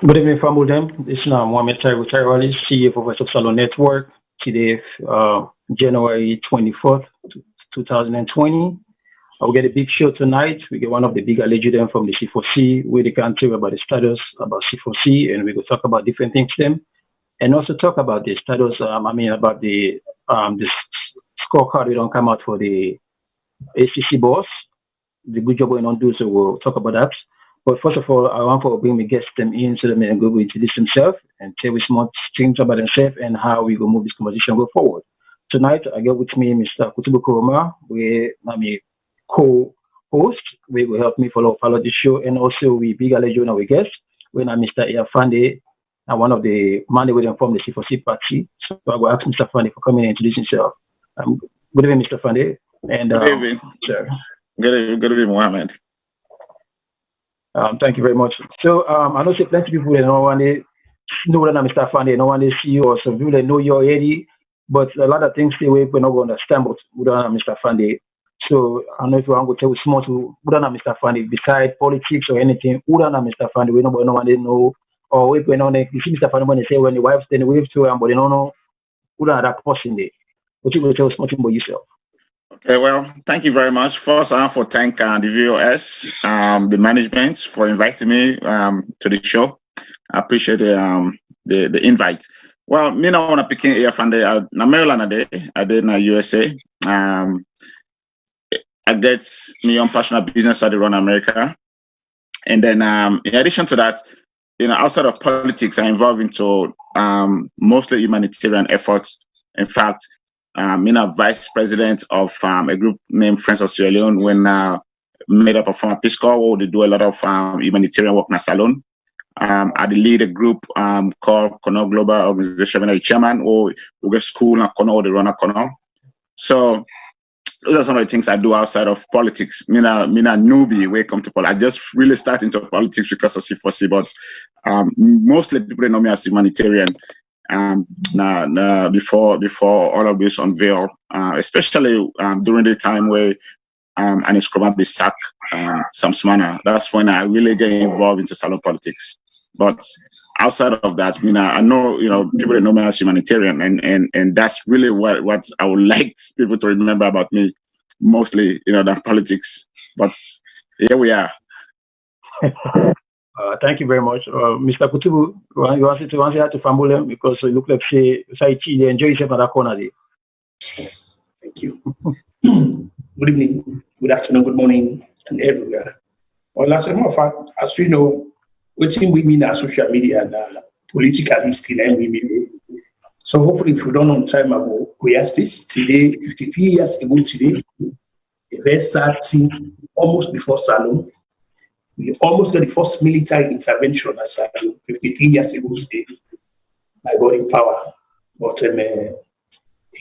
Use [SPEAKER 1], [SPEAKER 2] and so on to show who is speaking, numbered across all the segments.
[SPEAKER 1] Good evening, family. This is Mohammed Tyrwali, CEO for Voice of Salone Network. Today, January 24th, 2020. We get a big show tonight. We get one of the big legends from the C4C, where they can tell about the status about C4C, and we will talk about different things then, and also talk about the status. About the scorecard we don't come out for the ACC boss, the good job we don't do. So we'll talk about that. But first of all, I want to bring my guests them in so that they can go introduce themselves and tell us more things about themselves and how we will move this conversation go forward. Tonight, I got with me Mr. Kutubu Kuroma, where I'm a co-host, where will help me follow the show, and also we big legend our guest, when I'm Mr. Iafande, one of the man with from the C4C party. So I will ask Mr. Fande for coming and introduce himself. Good evening, Mr. Fande. And
[SPEAKER 2] Good evening.
[SPEAKER 1] sir.
[SPEAKER 2] Good evening, Mohammed.
[SPEAKER 1] Thank you very much. So I know say plenty people they don't want to know that I'm Mr. Fan, they don't want to see you or some people they know you already, but a lot of things they we're not going to understand but we don't have Mr. Fande. So I don't know if you want to tell us more to we don't have Mr. Fande besides politics or anything, we don't have Mr. Fande, we nobody no one they know or if we know you see Mr. Fande when they say when the wife then wave to him, but they don't know who don't have that person there. But you will tell us more about yourself.
[SPEAKER 2] Okay, well, thank you very much. First, I want to thank the VOS, the management for inviting me to the show. I appreciate the invite. Well, me now want to pick here from the Maryland I did in the USA. I get me on passionate business study run America, and then in addition to that, outside of politics, I involved into mostly humanitarian efforts. In fact, I'm a vice president of a group named Friends of Sierra Leone when made up of former Peace Corps, where they do a lot of humanitarian work in Salone. I lead a group called Kono Global Organization, when I'm chairman, or we get school and Kono, or the runner Kono. So those are some of the things I do outside of politics. Me na newbie when it comes to politics. I just really start into politics because of C4C, but mostly people know me as humanitarian. Before all of this unveil, especially during the time where Anis Kroma be sacked, some smana. That's when I really get involved into Salone politics. But outside of that, I know people that know me as humanitarian, and that's really what I would like people to remember about me, mostly than politics. But here we are.
[SPEAKER 1] Thank you very much. Mr. Kutubu, you want to answer to Fambule because you look like say they enjoy yourself at that corner there.
[SPEAKER 3] Thank you. Good evening, good afternoon, good morning, and everywhere. Well, as a matter of fact, as you know, what we mean as social media and political history, and we mean. So hopefully, if we don't know time ago, we asked this today, 53 years ago today, a very sad thing, almost before Salone. We almost got the first military intervention at Salone 53 years ago today. I got in power, but it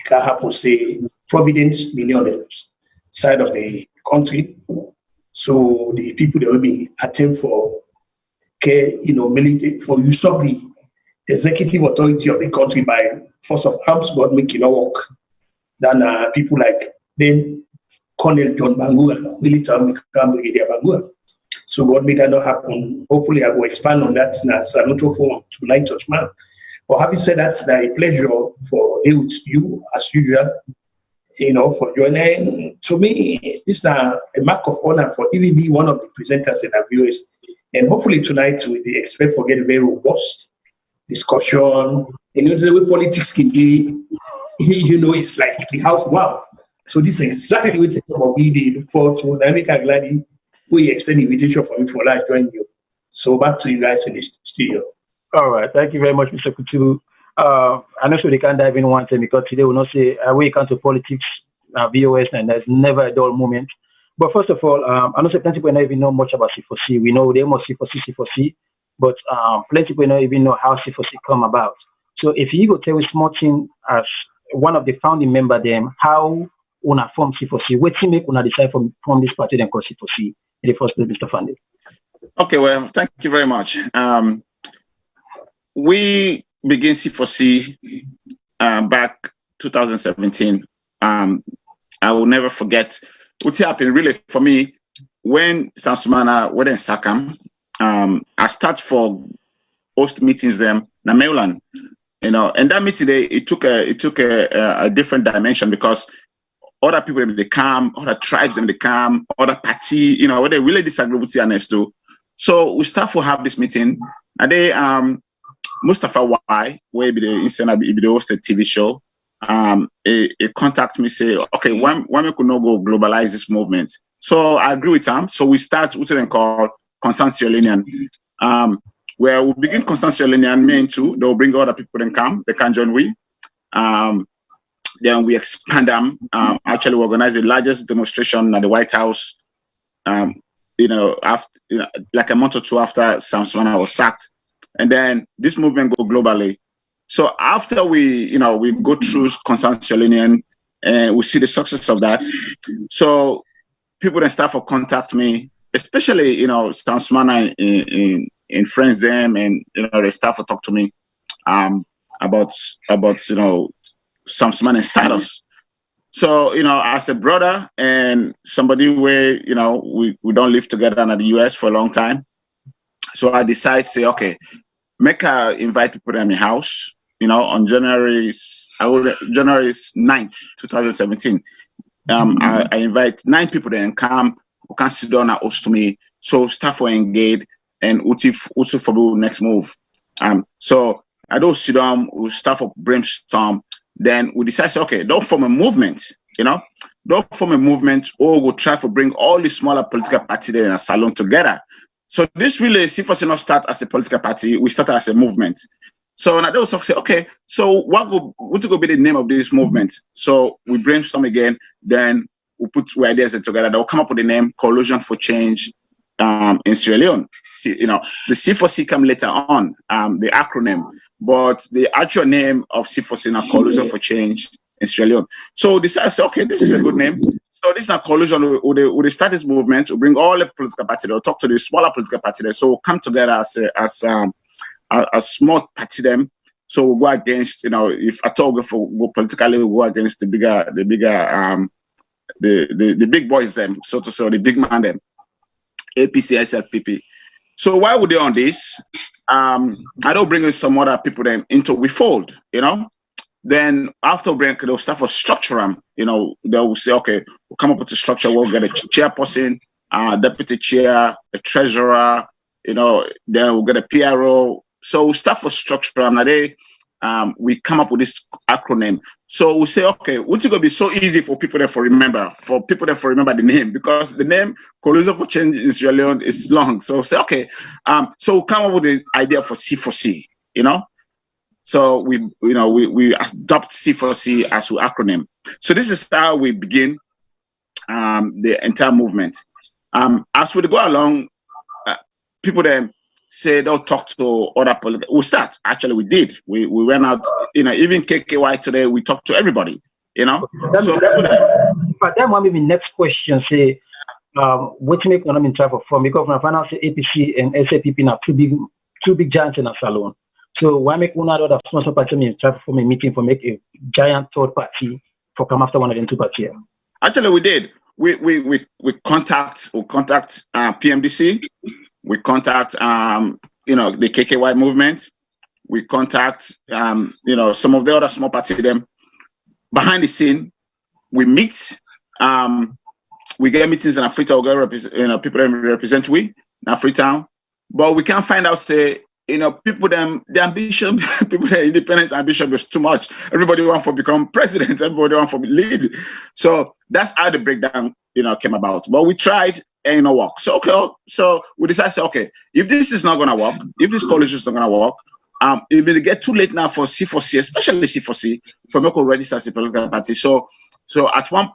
[SPEAKER 3] can happen, say, Providence millionaires side of the country. So the people that will be attempt for care, military, for usurp the executive authority of the country by force of arms, but make it not work. Then people like then Colonel John Bangura, military Brigadier Bangura. So God made that not happen. Hopefully, I will expand on that now. So I'm not for tonight, touch man. But having said that, it's a pleasure for you as usual. For joining. To me, it's a mark of honor for even being one of the presenters in our viewers. And hopefully tonight we expect for get a very robust discussion. The way politics can be, it's like the house wow. So this is exactly what we did for to America Glady. We extend the invitation for me for life join you. So back to you guys in the studio.
[SPEAKER 1] All right. Thank you very much, Mr. Kutu. I know so they can't dive in one thing because today we'll not say we come to politics, VOS, and there's never a dull moment. But first of all, I know so plenty people don't even know much about C4C. We know they must C4C, but plenty people don't even know how C4C come about. So if you go tell us small thing as one of the founding member, them how una form C4C, what team make una decide from this party then call C4C in the first place, Mr. Fande?
[SPEAKER 2] Okay, well, thank you very much. We began C4C back 2017. I will never forget what happened really for me when Sansumana went in Sakam. I start for host meetings them in Maryland. You know, and that meeting it took a different dimension because other people they come, other tribes they come, other party, you know, where they really disagree with TNS too. So we start to have this meeting, and they Mustafa Y, where be the instant be the host a TV show, it contact me say, okay, why we could not go globalize this movement? So I agree with him. So we start what they call Constantinian, where we begin Constantinian main too. They'll bring other people and come, they can join we. Then we expand them. Actually, we organize the largest demonstration at the White House. You know, after like a month or two after Sam Smana was sacked, and then this movement go globally. So after we go through Constantinian and we see the success of that, so people then start to contact me, especially Sam Smana in friends them, and they start to talk to me about Sam Smana status. So, as a brother and somebody where, we don't live together in the US for a long time. So I decided to say, okay, make her invite people to my house, on January 9th, 2017. I invite 9 people to come, who can sit down and host to me. So staff were engaged and also for the next move. So I don't sit down, we start for brainstorm. Then we decided, okay, don't form a movement, don't form a movement, or we'll try to bring all the smaller political parties there in a Salone together. So this really, C4C not start as a political party, we started as a movement. So now they also say, okay, so what will be the name of this movement? So we brainstorm again, then we put two ideas together. They'll come up with the name Coalition for Change in Sierra Leone. The C4C come later on, the acronym, but the actual name of C4C now Coalition for Change in Sierra Leone. So decided, say, okay, this is a good name. So this is a coalition. Would start this movement to bring all the political parties. They'll talk to the smaller political parties. So we'll come together as a small party them. So we'll go against, if at all go politically, we'll go against the big boys them, so to say, the big man them. APC, SLPP. So why would they on this? I don't bring in some other people then into we fold, Then after break, they'll start for structure them, they will say, okay, we'll come up with a structure, we'll get a chairperson, deputy chair, a treasurer, then we'll get a PRO. So we'll start for structure them. We come up with this acronym. So we say, okay, what's it gonna be so easy for people to remember the name, because the name Coalition for Change in Sierra Leone is long. So say, okay, so we'll come up with the idea for C4C, So we adopt C4C as our acronym. So this is how we begin the entire movement. As we go along, people then say they'll talk to other political. We start. Actually, we did. We went out. Even KKY today, we talked to everybody.
[SPEAKER 1] But then one maybe next question say, what make them in type of form? Because when I find out say APC and SAPP are two big giants in a Salone. So why make one other sponsor party in type of form a meeting for make a giant third party for come after one of them two parties?
[SPEAKER 2] Actually, we did. We contact PMDC. We contact, the KKY movement. We contact, some of the other small parties. Them behind the scene, we meet. We get meetings in Africa. People represent we in Freetown, but we can't find out. Say, people them the ambition, people the independent ambition was too much. Everybody want to become president. Everybody want to lead. So that's how the breakdown, came about. But we tried. And work. So so we decided, okay, if this is not gonna work, if this coalition is not gonna work, it will get too late now for C4C, especially C4C, for me to register as a political party. So at one,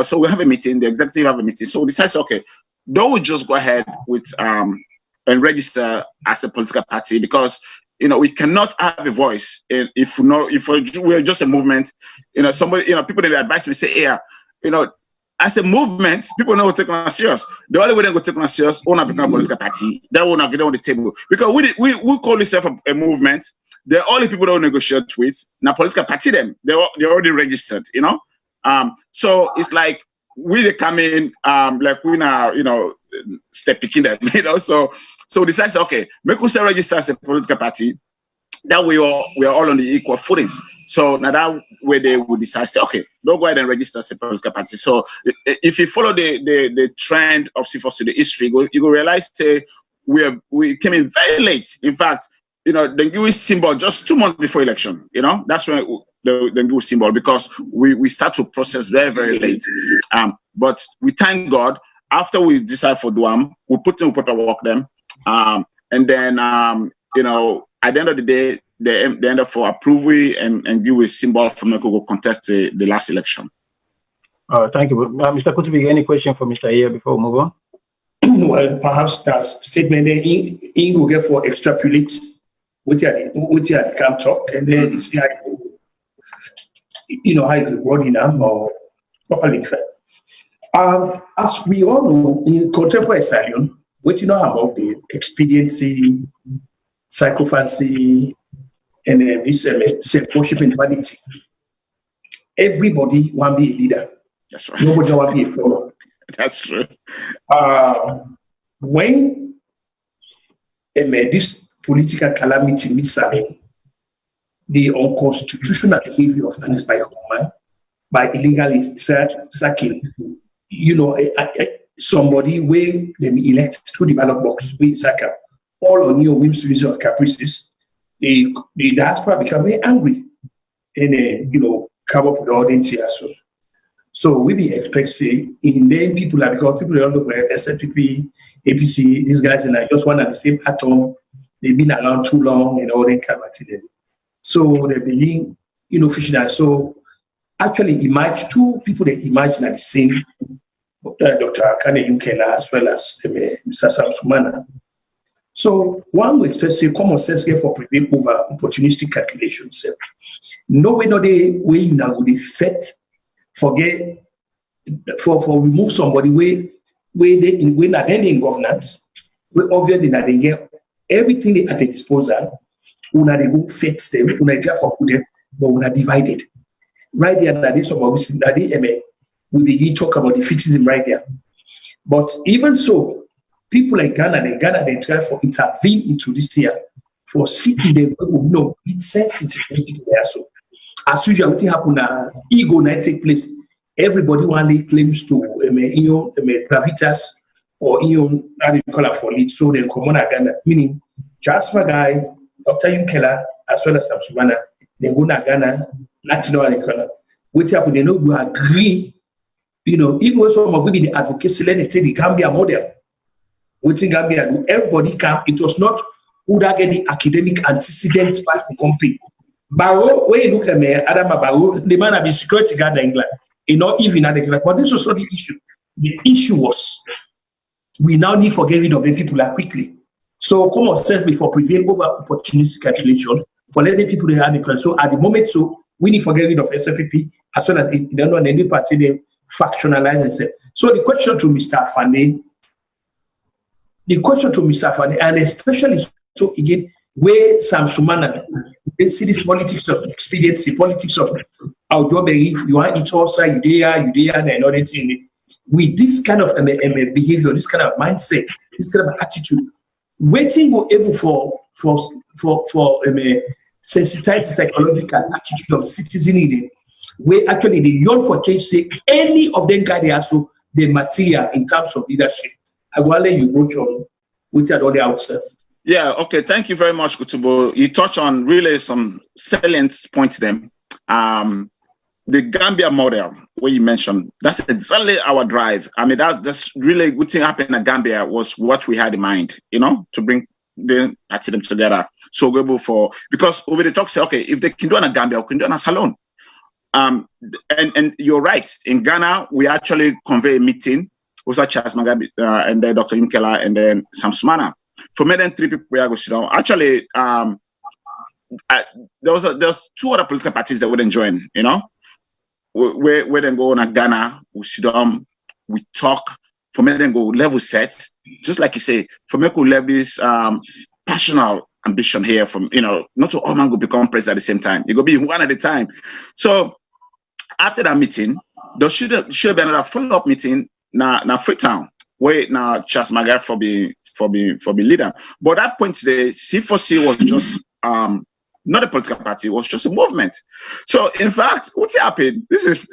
[SPEAKER 2] so we have a meeting, the executive have a meeting. So we decided, okay, don't we just go ahead with and register as a political party, because we cannot have a voice if we're just a movement. Somebody, people that advise me say, yeah, as a movement, people know we're taking us serious. The only way they go take us serious, we're not become a political party. They will not get on the table. Because we call ourselves a movement. The only people that we negotiate with, now political party them. They're already registered, So it's like they come in, like we now, step picking them, So So we decided, okay, make us register as a political party. That we are all on the equal footings. So now that way they would decide, say, okay, don't go ahead and register as a political party. So if you follow the trend of C4C, the history, you will realize we came in very late. In fact, the Ngui symbol just 2 months before election. That's when the Ngui symbol, because we start to process very, very late. But we thank God, after we decide for Duam, we put in paperwork them, and then at the end of the day, they end up for approval and give a symbol for me to go contest the last election.
[SPEAKER 1] Thank you. Mr. Kutubi, any question for Mr. Here before we move on?
[SPEAKER 3] Well, perhaps that statement in will get for extrapolate which are the camp talk, and then see how you run in them or properly defend. As we all know, in contemporary Salone, what you know about the expediency, psychophancy, and this self-worship and vanity. Everybody want to be a leader.
[SPEAKER 2] That's right.
[SPEAKER 3] Nobody want to be a follower.
[SPEAKER 2] That's true.
[SPEAKER 3] When this political calamity meets the unconstitutional behavior of Ernest by illegally sacking, somebody where them elect through the ballot box, we sack all on your whims, reason, or caprices, the diaspora become very angry and come up with the audience here. So we be expecting in them people are, because people don't look like SFPP, APC, these guys and I just one at the same atom. They've been around too long and all that kind of thing. So they begin, fishing. So actually, two people that imagine at the same, Dr. Kane Yunkela as well as Mr. Samsumana. So one would expect say common sense here for prevail over opportunistic calculations. No way, no day where you now go defect, forget for remove somebody where they not in governance, where obviously that they get everything they at their disposal, una they go fix them, una they for put them, but una divided. Right there, that is some of this that we begin to talk about the fixism right there. But even so, people like Ghana, they try for intervene into this here for seeking them it's sensitive people there. So as usual, what happen ego night take place. Everybody one claims to gravitas or how do you call it for lead, so then common Ghana, meaning Jasper guy, Dr. Yunkela, as well as Samsumana, they go to Ghana, national and color. What happen, they know we agree. Even when some of the advocates let it take the Gambia model. What in Gambia do, everybody come. It was not who that get the academic antecedents past the company. Barrow, when you look at me, Adam Barrow, the man have been security guard in England. Not even at the but this was not the issue. The issue was we now need to get rid of the people quickly. So common sense before prevail over opportunistic calculations for letting people they have the so at the moment, so we need to get rid of SFPP as well as any party they factionalize themselves. So the question to Mr. Afande, and especially so again, where Samsumana, you see this politics of expediency, politics of our job, if you want it outside, you there, and all that thing. With this kind of behavior, this kind of mindset, this kind of attitude, waiting will able for sensitize the psychological attitude of citizenry, where actually the young for change say any of them guy they also the material in terms of leadership. I will let you go on with that on the outset.
[SPEAKER 2] Yeah, okay. Thank you very much, Kutubo. You touch on really some salient points then. The Gambia model, where you mentioned, that's exactly our drive. I mean, that's really good thing happened in Gambia was what we had in mind, to bring the them together. So we're able for, because over the talk say, okay, if they can do it in Gambia, we can do it in Salone. And you're right. In Ghana, we actually convey a meeting with Charles Magabi and then Dr. Yunkela and then Samsumana. For more than 3 people, we are going to sit down. Actually, there's 2 other political parties that wouldn't join, where then go on Ghana, we sit down, we talk, for me then go level set, just like you say, for me to level this passionate ambition here from, not to all man go become president at the same time. You go be one at a time. So after that meeting, there should have been another follow-up meeting na Freetown, where now Charles Magar for being for being leader. But at that point, the C4C was just not a political party; it was just a movement. So, in fact, what's happened? This is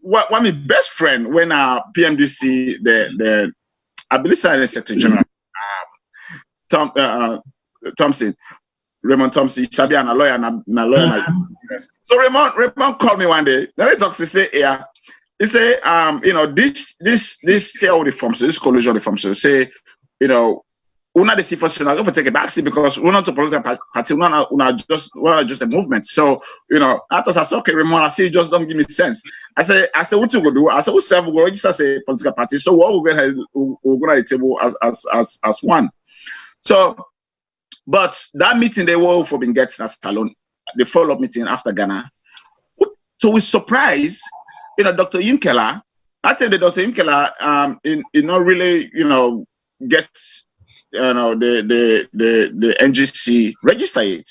[SPEAKER 2] one of my best friend when PMDC the I believe the Secretary General Thompson. Raymond Thompson, Shabi and a lawyer, yes. So Raymond called me one day. Then he talks. He say, "Yeah, he say, this all the forms, this collusion the forms. So say, we're not the C4C, not going to take a backseat because we're not a political party. We're not just a movement. So after I said, okay, Raymond, I say, just don't give me sense. I said, what you gonna do? I said, we will register as a political party. So what we're gonna the table as one. So." But that meeting they were for being getting at Salone, the follow-up meeting after Ghana. So we surprised, Dr. Imkela. I tell the Dr. Imkela, not really, get, the NGC register it.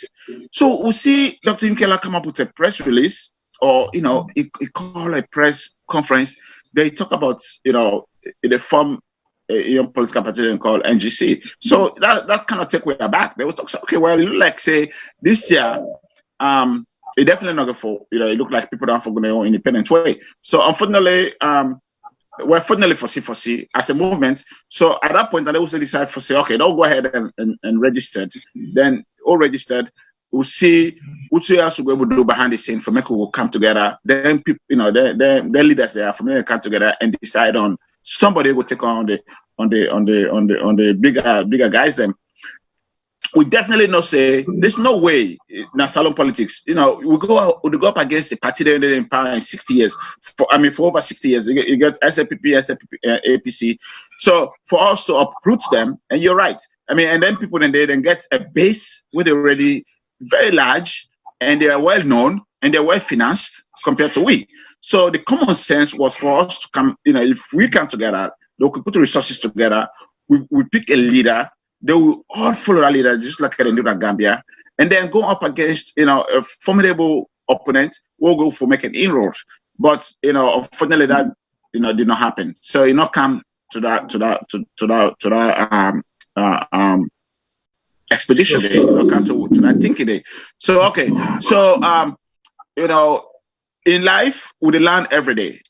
[SPEAKER 2] So we see Dr. Imkela come up with a press release, or he call a press conference. They talk about, the form. A young political party called NGC. So that kind of take way back. They was talk, okay, well, it look like say this year, it definitely not go for it look like people don't for their own independent way. So unfortunately, fortunately for C4C as a movement. So at that point, they also decide for say, okay, don't go ahead and registered. Then all registered. We'll see what else we're going to do behind the scene for make will come together. Then people, their leaders there from there come together and decide on somebody will take on the bigger guys. Then we definitely not say there's no way in Salone politics. We go up against the party that in power in 60 years. For over 60 years, you get SAPP, APC. So for us to uproot them, and you're right. And then people then get a base where they're already very large and they are well known and they're well financed compared to we. So the common sense was for us to come, if we come together, they could put the resources together, we pick a leader, they will all follow that leader, just like they do in Gambia, and then go up against, a formidable opponent, we'll go for making inroads. But, unfortunately that, did not happen. So, come to that expedition day, come to that thinking day. So, okay. So, in life, we learn every day,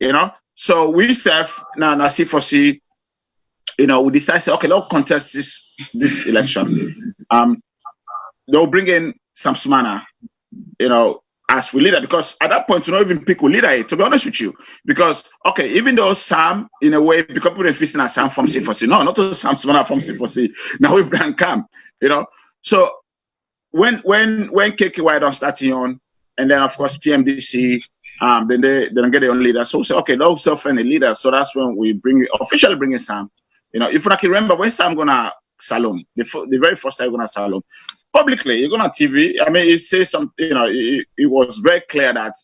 [SPEAKER 2] So we serve now C4C, we decide, okay, let's contest this election. They'll bring in Sam Sumana, as we leader, because at that point, even pick a leader, to be honest with you. Because, okay, even though Sam, in a way, because people are facing Sam from C4C, no, not to Sam Sumana from C4C, now we can come, So when KKY don't start on, and then of course PMDC, then they don't get their own leader. So we say, okay, they'll self-find a leader. So that's when we officially bring in Sam. If I can remember when Sam gonna Salone, the very first time gonna Salone, publicly, you're gonna TV. It says something, it was very clear that,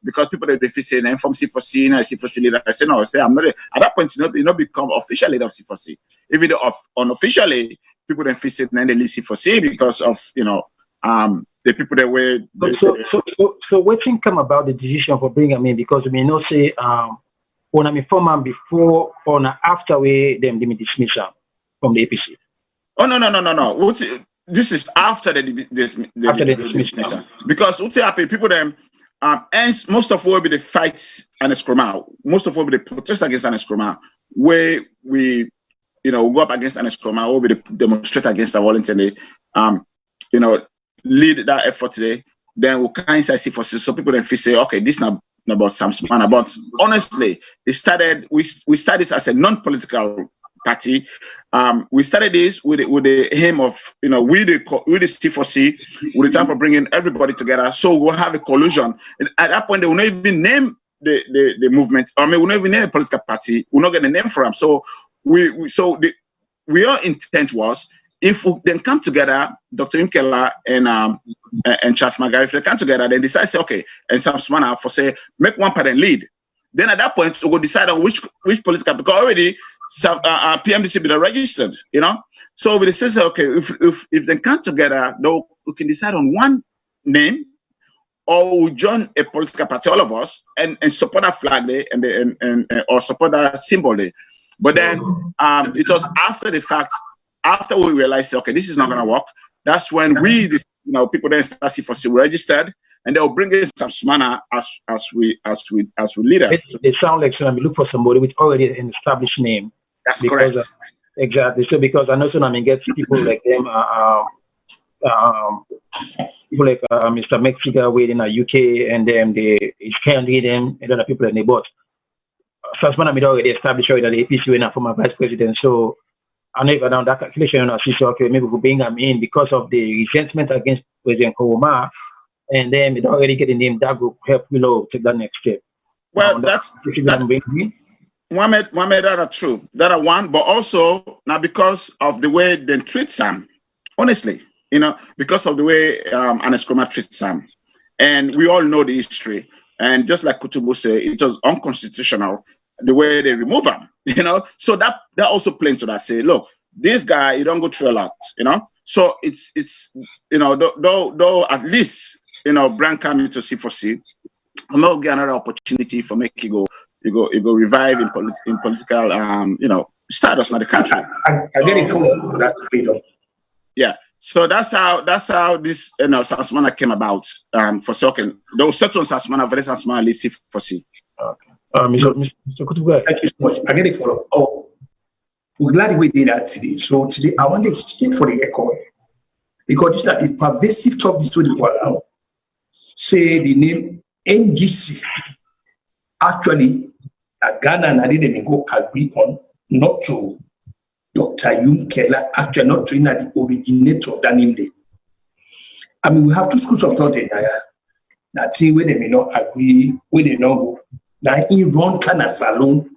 [SPEAKER 2] because people that they say I'm from C4C, C4C leader. I say, no, I'm not. At that point, you not become official leader of C4C. Even though unofficially, people then face it and they leave C4C because of, the people that were.
[SPEAKER 1] So what thing come about the decision for bringing them in? Because we may not say, when I'm informed before or after we them dismiss from the APC.
[SPEAKER 2] Oh no. This is after the dismissal. Because what happen, people them ends most of what will be the fights and the scrum out. Most of what will be the protest against and scrum out, where we go up against and scrum out, or we demonstrate against the voluntarily, lead that effort today. Then we'll kind of see for so people then feel say, okay, this is not about Sam Sumana. But honestly, we started this as a non-political party. We started this with the aim of, we the C4C, with the time for bringing everybody together. So we'll have a collusion. And at that point, they will not even name the movement. We'll not even name a political party. We'll not get a name for them. So our intent was, if we then come together, Dr. Imkela and Charles Magari, if they come together, then decide, say, okay, and Sam Sumana for say, make one party lead. Then at that point, we will decide on which political, because already some PMDC be registered, So we decide, okay, if they come together, though, we can decide on one name, or we join a political party, all of us, and support that flag day and or support that symbol day. But then it was after the fact after we realized, okay, this is not going to work, that's when we, people then start C4C registered, and they'll bring in some Samsmana as we leader.
[SPEAKER 1] They sound like Tsunami look for somebody with already an established name.
[SPEAKER 2] That's correct.
[SPEAKER 1] Exactly. So because I know Tsunami gets people like them, people like Mr. Mexico waiting in the UK, and then he's currently them, and other people that they bought. Samsmana had already established that the APC were not former vice president. So I know down that calculation, I see, so okay, maybe we bring him in because of the resentment against President Kouama, and then it already get the name that will help, take that next step.
[SPEAKER 2] Well, Mohammed, that are true. That are one, but also now because of the way they treat Sam, honestly, because of the way Anes Nkrumah treats Sam. And we all know the history. And just like Kutubu said, it was unconstitutional the way they remove him, So that also playing to that. Say, look, this guy, you don't go through a lot, So it's though at least Brand coming to C4C, I'm not get another opportunity for make you go revive in political status in the country.
[SPEAKER 3] I get it for that freedom.
[SPEAKER 2] Yeah. So that's how this Samsmana came about for second. Those set on Samsmana, very Samsmana lead C4C.
[SPEAKER 1] Okay. Mr. Kutubu.
[SPEAKER 3] Thank you so much. I get it for we're glad we did that today. So today I want to state for the record because it's a pervasive talk this to the world. Say the name NGC. Actually, Ghana and I didn't go agree on not to Dr. Yumkela, actually not to the originator of that name. I mean, we have two schools of thought in there. Now, three where they may not agree, where they not go. Now, in run kind of Salone,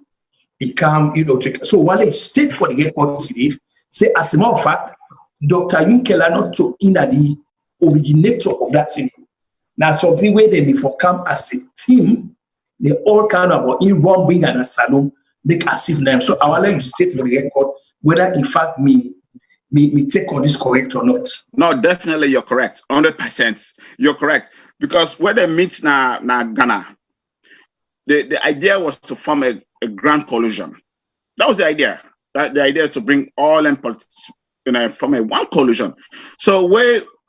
[SPEAKER 3] it come, So while they state for the airport today, say as a matter of fact, Dr. Yumkela not to the originator of that thing. Now, something where they before come as a team, they all kind of in one wing and a Salone make as if them. So I want you state for the record whether in fact me take on this correct or not.
[SPEAKER 2] No, definitely you're correct. 100%. You're correct. Because when they meet na Ghana, the idea was to form a grand coalition. That was the idea. The idea to bring all them politics, form a one coalition. So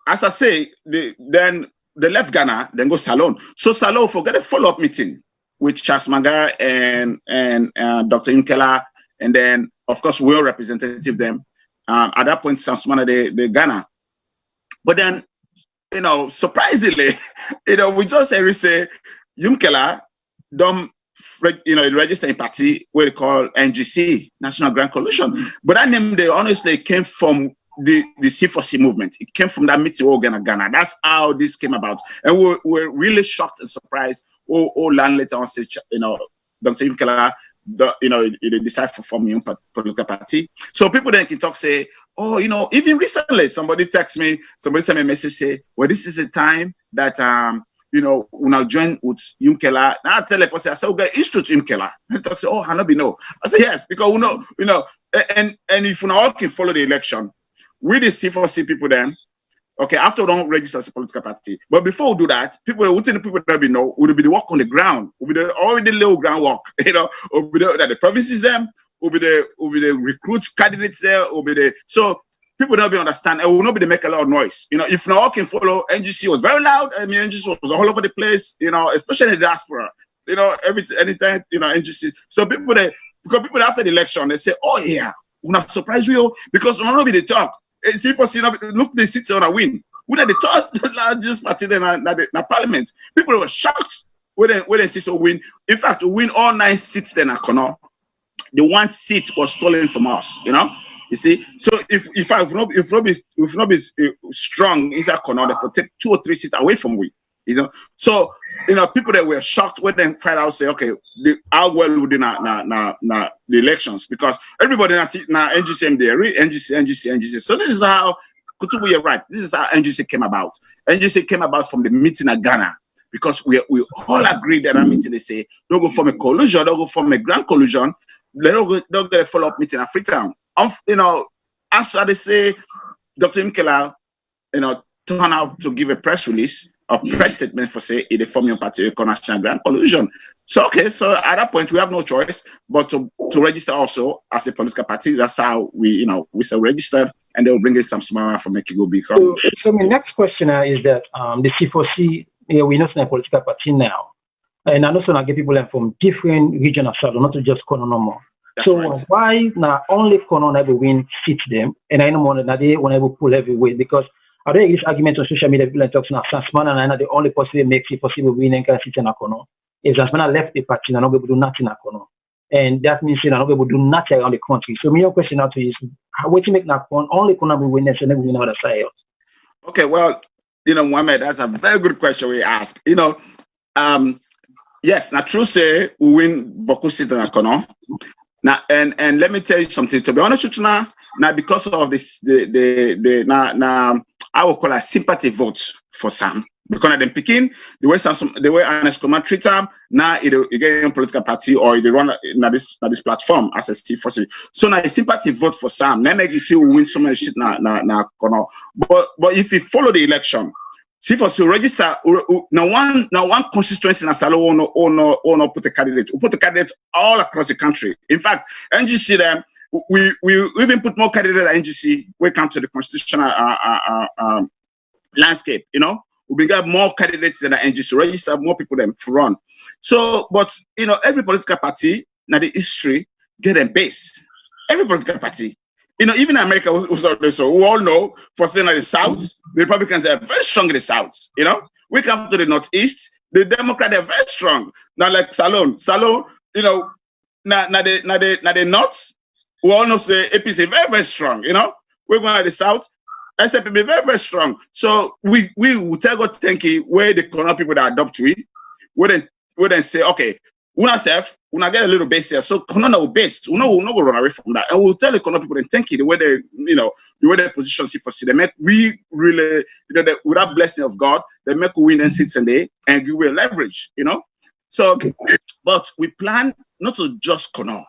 [SPEAKER 2] as I say, then they left Ghana, then go Salone. So Salone forget a follow-up meeting with Charles Maga and Dr. Yumkela, and then of course we're representative them. At that point, Samsmana the Ghana. But then, surprisingly, we just say Yumkela don't register in party where they call NGC, National Grand Coalition. But that name they honestly came from the C4C movement. It came from that meeting in Ghana. That's how this came about. And we're really shocked and surprised. Land later on say, Dr. Yumkela, they decide to form a political party. So people then can talk, say, even recently, somebody text me, somebody sent me a message, say, well, this is a time that, when I join with Yumkela. Now I tell the person, I say, okay, it's true to Yumkela. He talks, say, I know. I say, yes, because and if we all can follow the election, we the C4C people then, okay, after we don't register as a political party. But before we do that, people that we know will be the work on the ground, will be the already low ground work, will be the provinces them, will be the recruits candidates there, so people don't be understand and will not be make a lot of noise. If now all can follow, NGC was very loud. I mean, NGC was all over the place, especially in the diaspora. Anytime, NGC. So because people after the election, they say, oh yeah, we're not surprised you because we're not be the talk. C4C, look, they sit on a win. We are the largest party in the parliament. People were shocked when they see so win. In fact, to win all 9 seats then at Kono, the 1 seat was stolen from us. You see. So if not be strong inside Kono, they will take 2 or 3 seats away from we. So people that were shocked when they find out say, okay, how well would the elections because everybody now NGC there, NGC. So this is how Kutubu, you're right. This is how NGC came about. NGC came about from the meeting at Ghana because we all agreed that meeting. They say don't go form a coalition, don't go form a grand coalition. They don't get a follow-up meeting at Freetown. After they say Dr. Yumkela, turn out to give a press release. a press statement for say it form your party national grand collusion. So okay, so at that point we have no choice but to register also as a political party. That's how we say registered, and they'll bring in some small for make it go big.
[SPEAKER 1] So my next question is that the C4C, we're not in a political party now, and I also get people from different regions of Salone, not to just Kono no more. So right. Why now only Kono never win seats them, and I know more than they want to pull heavyweight because. I don't use arguments on social media. People talk now. Sansman and I know the only possible makes it possible winning can sit in Akono. If Sansman left the party, they're not able to do nothing in Akono, and that means they're not able to do nothing around the country. So my question now to you is, how to make Nakon only Kono be winners and then win other side?
[SPEAKER 2] Okay, well, Mohammed, that's a very good question we ask. Yes, now true say we win Boku sit in Akono. Now and let me tell you something. To be honest with you now because of this I will call a sympathy vote for Sam because of them picking the way Ernest Coman treat them now it get a political party or they run this platform as a C4C. So now a sympathy vote for Sam. Then you see we win so many shit now. But if you follow the election, C4C register now one constituency in Salone or no put a candidate. We put a candidate all across the country. In fact, NGC them. We even put more candidates at NGC when it comes to the constitutional landscape, we got more candidates than the NGC register, more people than to run. So, but every political party now the history get them base. Every political party, even in America so we all know for saying the South, the Republicans are very strong in the South. We come to the Northeast, the Democrats are very strong. Now like Salone, now the North. We all know say APC very, very strong, We're going to the South, SPP very, very strong. So we will tell God thank you where the Kono people that adopt we then say, okay, we get a little base here. So Kono will base, we'll not go run away from that. And we'll tell the Kono people then thank you the way they, the way they position C4C. They make we really, with that blessing of God, they make we win and sit and give away leverage, So, but we plan not to just Kono,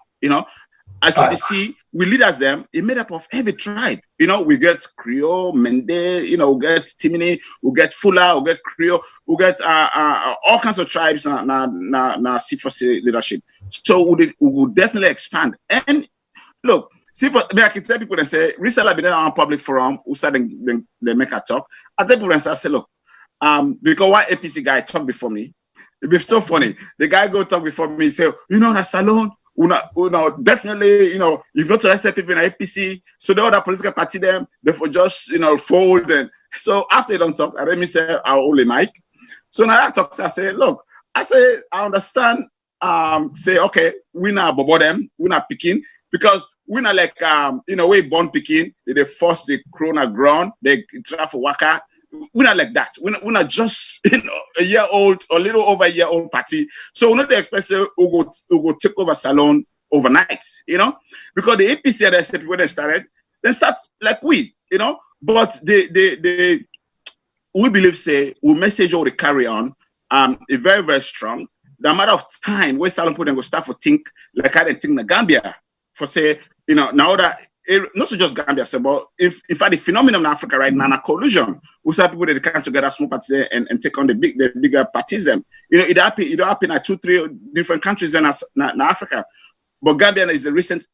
[SPEAKER 2] As you see, we leaders them, it made up of every tribe. We get Creole, Mende, we get Timini, we get Fula, we get Creole, we get all kinds of tribes na C4C leadership. So we will definitely expand. And look, I can tell people that say, recently I've been on a public forum, who said they make a talk. I tell people and say, look, because one APC guy talked before me, it'd be so funny. The guy go talk before me, say, that Salone. Definitely, if not to accept people in APC, so the other political party them, therefore just fold. And so after they don't talk, I let me say I'll only mic. So now I talk, I say, look, I understand. Say okay, we not bobo them, we not picking because we not like we born picking. They force the corona ground, they try for waka. We're not like that. We're not just a year old or a little over a year old party. So we're not the expect we'll go take over Salone overnight, because the APC that I said when they start like we, but they we believe say we message all the carry on is very, very strong. The amount of time where Salone put them go start for think like I didn't think the Gambia for say, now that not just Gambia, but in fact the phenomenon in Africa right now, a collusion. We saw people that come together, small parties there and take on the bigger parties. Them, it happened at 2-3 different countries in Africa, but Gambia is a recent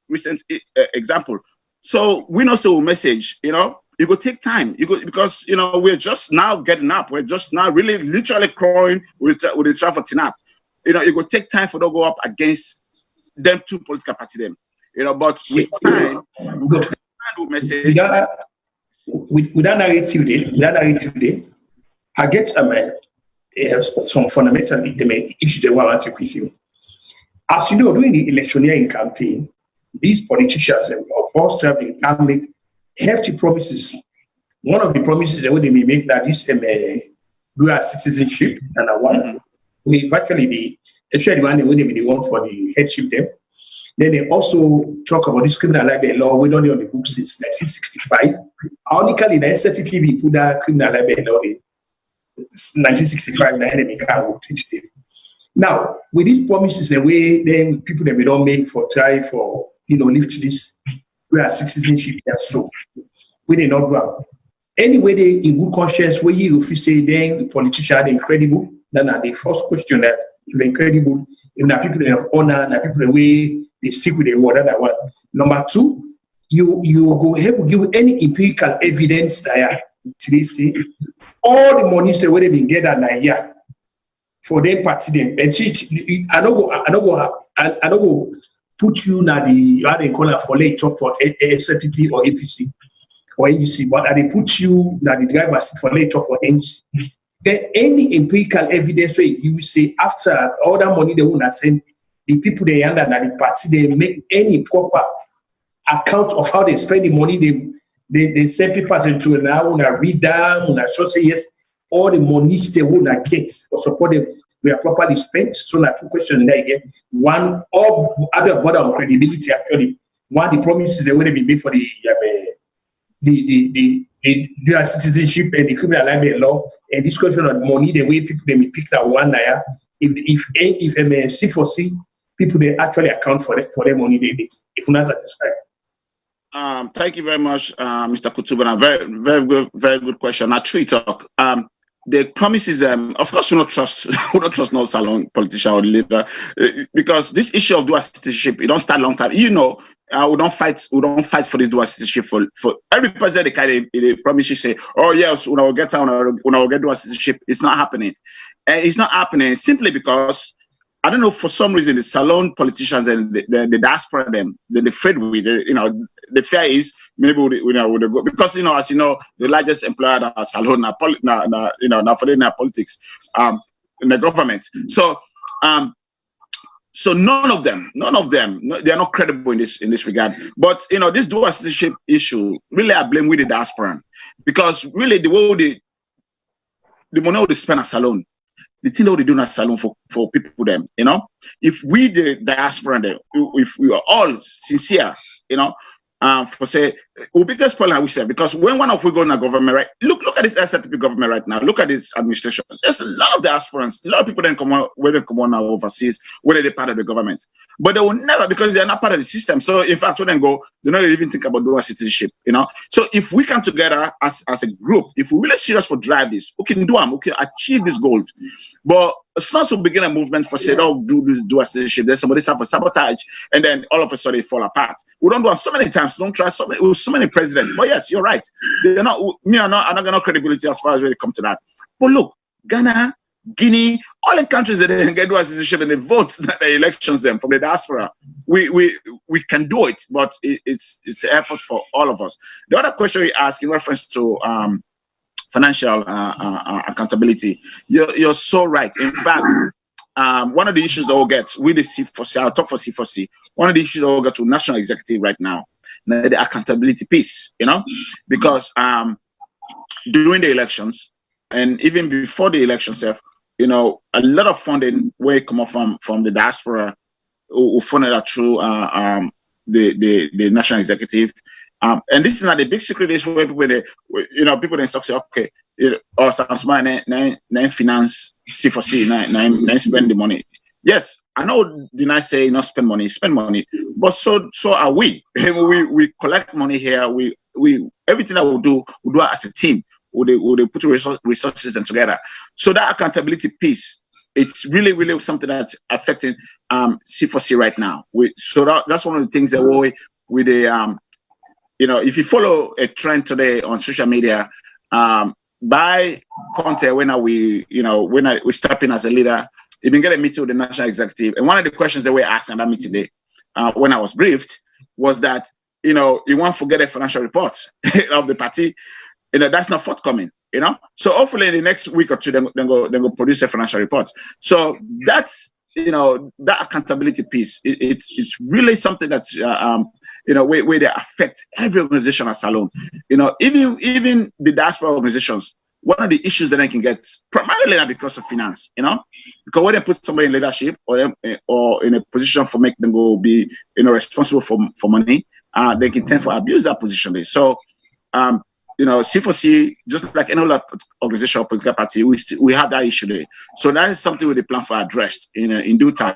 [SPEAKER 2] example. So we know so message, it will take time. Because we're just now getting up. We're just now really literally crawling with the traffic up. It will take time for them to go up against them two political parties. Them. But with time, we'll message.
[SPEAKER 3] With that narrative today, I get some fundamental issues that I want to quiz you. As you know, during the electioneering campaign, these politicians of all traveling can make hefty promises. One of the promises that they may make that this dual citizenship and one we virtually the one they may want for the headship them. Then they also talk about this criminal libel law. We don't on the books since 1965. Ironically, the SFPB put that criminal libel law in 1965. The enemy can't teach them. Now, with these promises, the way then people that we don't make for try for lift this, we are citizenship here, so we did not run. anyway, they in good conscience, where you if you say then the politician are incredible, then the first question that if incredible, if the people of honor, the people the way they stick with the word that one. Number two, you go help give any empirical evidence that today see all the monies the way they been get that year for their party them. And I don't go put you na the how they call it for late talk for SFPP or APC or NGC, but they put you na the driver for late talk for NGC. Then any empirical evidence where you say after all that money they want to send the people they under the party they make any proper account of how they spend the money they send papers into now when I read them when I just say yes all the monies they want to get for support them we are properly spent. So now two questions there again. One of other border on credibility actually. One the promises they would have been made for the dual citizenship and the criminal alignment law and this question of money the way people they pick that one naira if C4C people they actually account for their money they if not satisfied.
[SPEAKER 2] Thank you very much, Mr. Kutubana. Very good question. Now, true talk. The promises, of course, we don't trust no Salone politician or leader because this issue of dual citizenship, it don't start long time. You know, we don't fight for this dual citizenship for every president. They promise you say, oh yes, when I will get dual citizenship, it's not happening, and it's not happening simply because. I don't know, for some reason, the Salone politicians and the diaspora, they're afraid with it. You know, the fear is maybe we go because, you know, as you know, the largest employer at Salone, now for the politics, in the government. So, so none of them, they are not credible in this regard. But, you know, this dual citizenship issue, really I blame with the diaspora because really the way the money they spend at Salone, the thing that they do at Salone for people them, you know, if we the diaspora, if we are all sincere, you know, for say, biggest problem we say because when one of we go in a government, right? Look at this SFPP government right now. Look at this administration. There's a lot of diasporans, a lot of people that come on now overseas, whether they're part of the government, but they will never because they're not part of the system. So in fact, when they go, they don't even think about dual citizenship, you know. So if we come together as a group, if we really serious for drive this, we can do them, we can achieve this goal. But it's not to begin a movement for say, oh, do this dual citizenship. There's somebody start for sabotage, and then all of a sudden it fall apart. We don't do it so many times. Don't try so many presidents. But yes, you're right. They're not. Me are not. I'm not gonna credibility as far as really come to that. But look, Ghana, Guinea, all the countries that they get dual citizenship and they vote the elections them from the diaspora. We can do it, but it's an effort for all of us. The other question you ask in reference to financial accountability, you're so right. In fact, one of the issues that we'll get with the C4C, I'll talk for C4C, one of the issues that we'll get to national executive right now, the accountability piece, you know, because during the elections and even before the election itself, you know, a lot of funding will come up from the diaspora who funded that through the national executive. And this is not a big secret. Is where people then say, okay, or some nine finance C4C, nine spend the money. Yes, I know. Did I say not spend money? Spend money, but so are we. We collect money here. We everything that we do as a team. We put resources and together. So that accountability piece, it's really something that's affecting C4C right now. That's one of the things that we you know, if you follow a trend today on social media, by content when we step in as a leader, you can get a meeting with the national executive. And one of the questions that we asked at that meeting today, when I was briefed, was that, you know, you won't forget a financial report of the party. You know, that's not forthcoming, you know. So hopefully in the next week or two, then go produce a financial report. So that's, you know, that accountability piece. It's really something that's you know, where they affect every organization at Salone. You know, even the diaspora organizations. One of the issues that they can get primarily not because of finance, you know, because when they put somebody in leadership or in a position for make them go be, you know, responsible for money, they can tend to abuse that position. So, you know, C4C, just like any other organization or political party, we have that issue there. So that is something we plan for addressed in due time.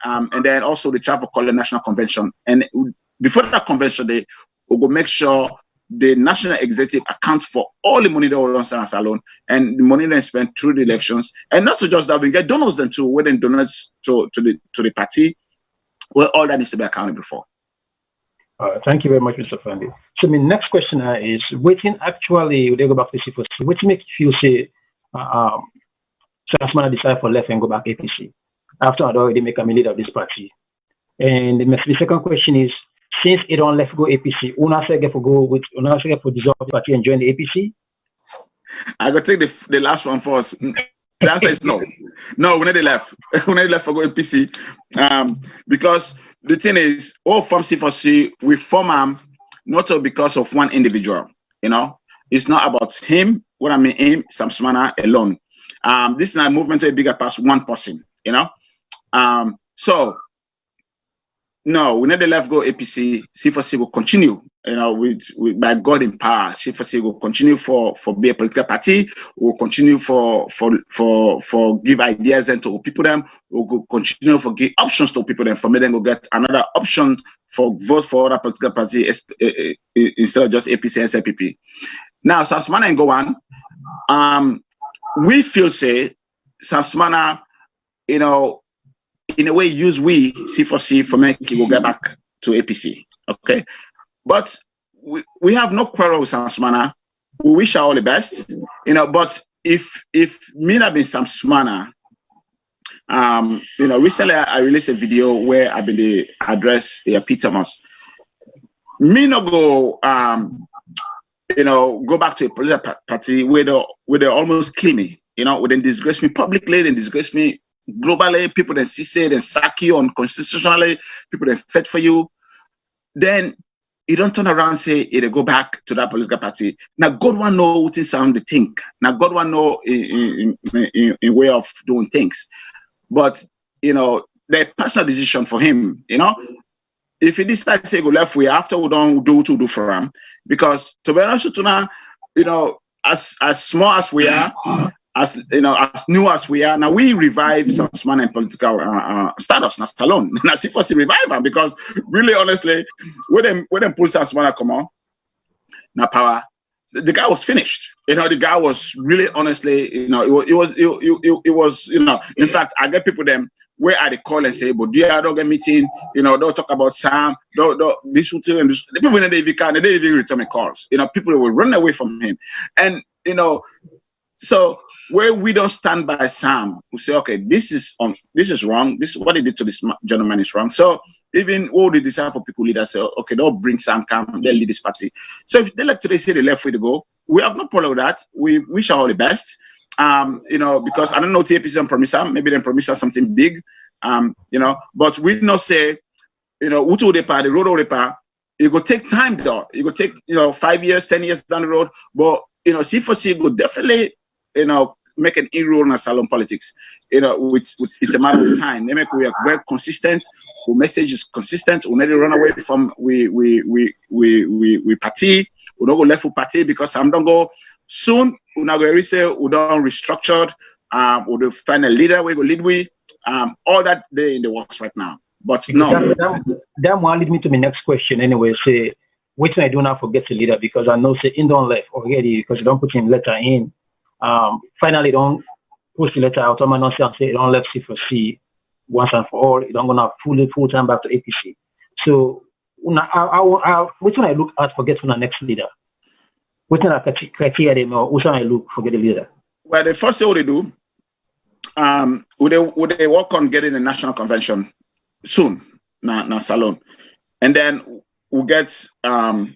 [SPEAKER 2] And then also the travel call the national convention. And before that convention day, we'll go make sure the national executive accounts for all the money that was run Salone and the money then spent through the elections. And not so just that, we get donors then too, where then donates to the party, where all that needs to be accountable for.
[SPEAKER 1] Thank you very much, Mr. Fandi. So my next question is, waiting actually, they go back to C4C, what makes you say Sasmana decide for left and go back APC after I'd already make a leader of this party? And the second question is, since it don't left go APC, una say for go with una say for dissolve the party and join the APC?
[SPEAKER 2] I gotta take the last one first. The answer is no. No, we need the left. We need the left for go APC. Because the thing is, all from C4C, we form not because of one individual. You know, it's not about him. What I mean, him, Sam Sumana alone. This is a movement to a bigger past one person. You know, so no, we need the left go APC. C4C will continue. You know, with by God in power, C4C will continue for be a political party. Will continue for give ideas and to people them. Will continue for give options to people them. For me, then go get another option for vote for other political party instead of just APC and SLPP. Now, Sasmana and go on. We feel say Sasmana, you know, in a way use we C4C for make he will get back to APC. Okay. But we have no quarrel with Sam Sumana. We wish her all the best, you know. But if me not been Sam Sumana, you know, recently I released a video where I've been the address P. Thomas. Me no go, you know, go back to a political party where they almost kill me, you know, where they disgrace me publicly, they disgrace me globally. People that say they sack you unconstitutionally, people that fight for you, then. You don't turn around and say they go back to that political party. Now God want know what is sound the think. Now God want know in way of doing things. But you know, the personal decision for him, you know, if he decides to say go left way after we don't do what we do for him, because to be honest with you now, you know, as small as we are, as you know, as new as we are, now we revive some man and political status. Now Salone, now C4C revive him because really, honestly, when them pull Sasmana come on, now power, the guy was finished. You know, the guy was really, honestly, you know, it was, you know. In fact, I get people them where I they call and say, but do you don't get meeting? You know, don't talk about Sam. Don't this shooting and this. The people when they didn't even return my calls. You know, people will run away from him, and you know, so. Where we don't stand by Sam, we say, okay, this is wrong. This is what they did to this gentleman is wrong. So even all the disciple people leaders say, okay, they'll bring Sam, come, they'll lead this party. So if they like today say the left way to go, we have no problem with that. We wish her all the best. You know, because I don't know TAPC and promise her, maybe they promise her something big. You know, but we not say, you know, Utu Depa, the road Depa, it will take time though. It will take, you know, 5 years, 10 years down the road. But you know, C4C will definitely, you know, make an inroad in Salone politics, you know, which is a matter of time. They make we are very consistent. Our message is consistent. We never run away from we party. We don't go left with party because some don't go soon. We not go say we don't restructured. We don't find a leader. We go lead we. All that they in the works right now. But no.
[SPEAKER 1] That will lead me to my next question anyway. Say, what can I do now for get a leader? Because I know say in don't left already because you don't put in letter in. Finally, don't push the letter out. I'm not saying don't left C4C once and for all. You don't gonna full time back to APC. So, which one I look at for getting the next leader? Which one are criteria they know? Which one I look for getting a leader?
[SPEAKER 2] Well, the first thing they do, would they work on getting a national convention soon? Now Salone, and then we'll get a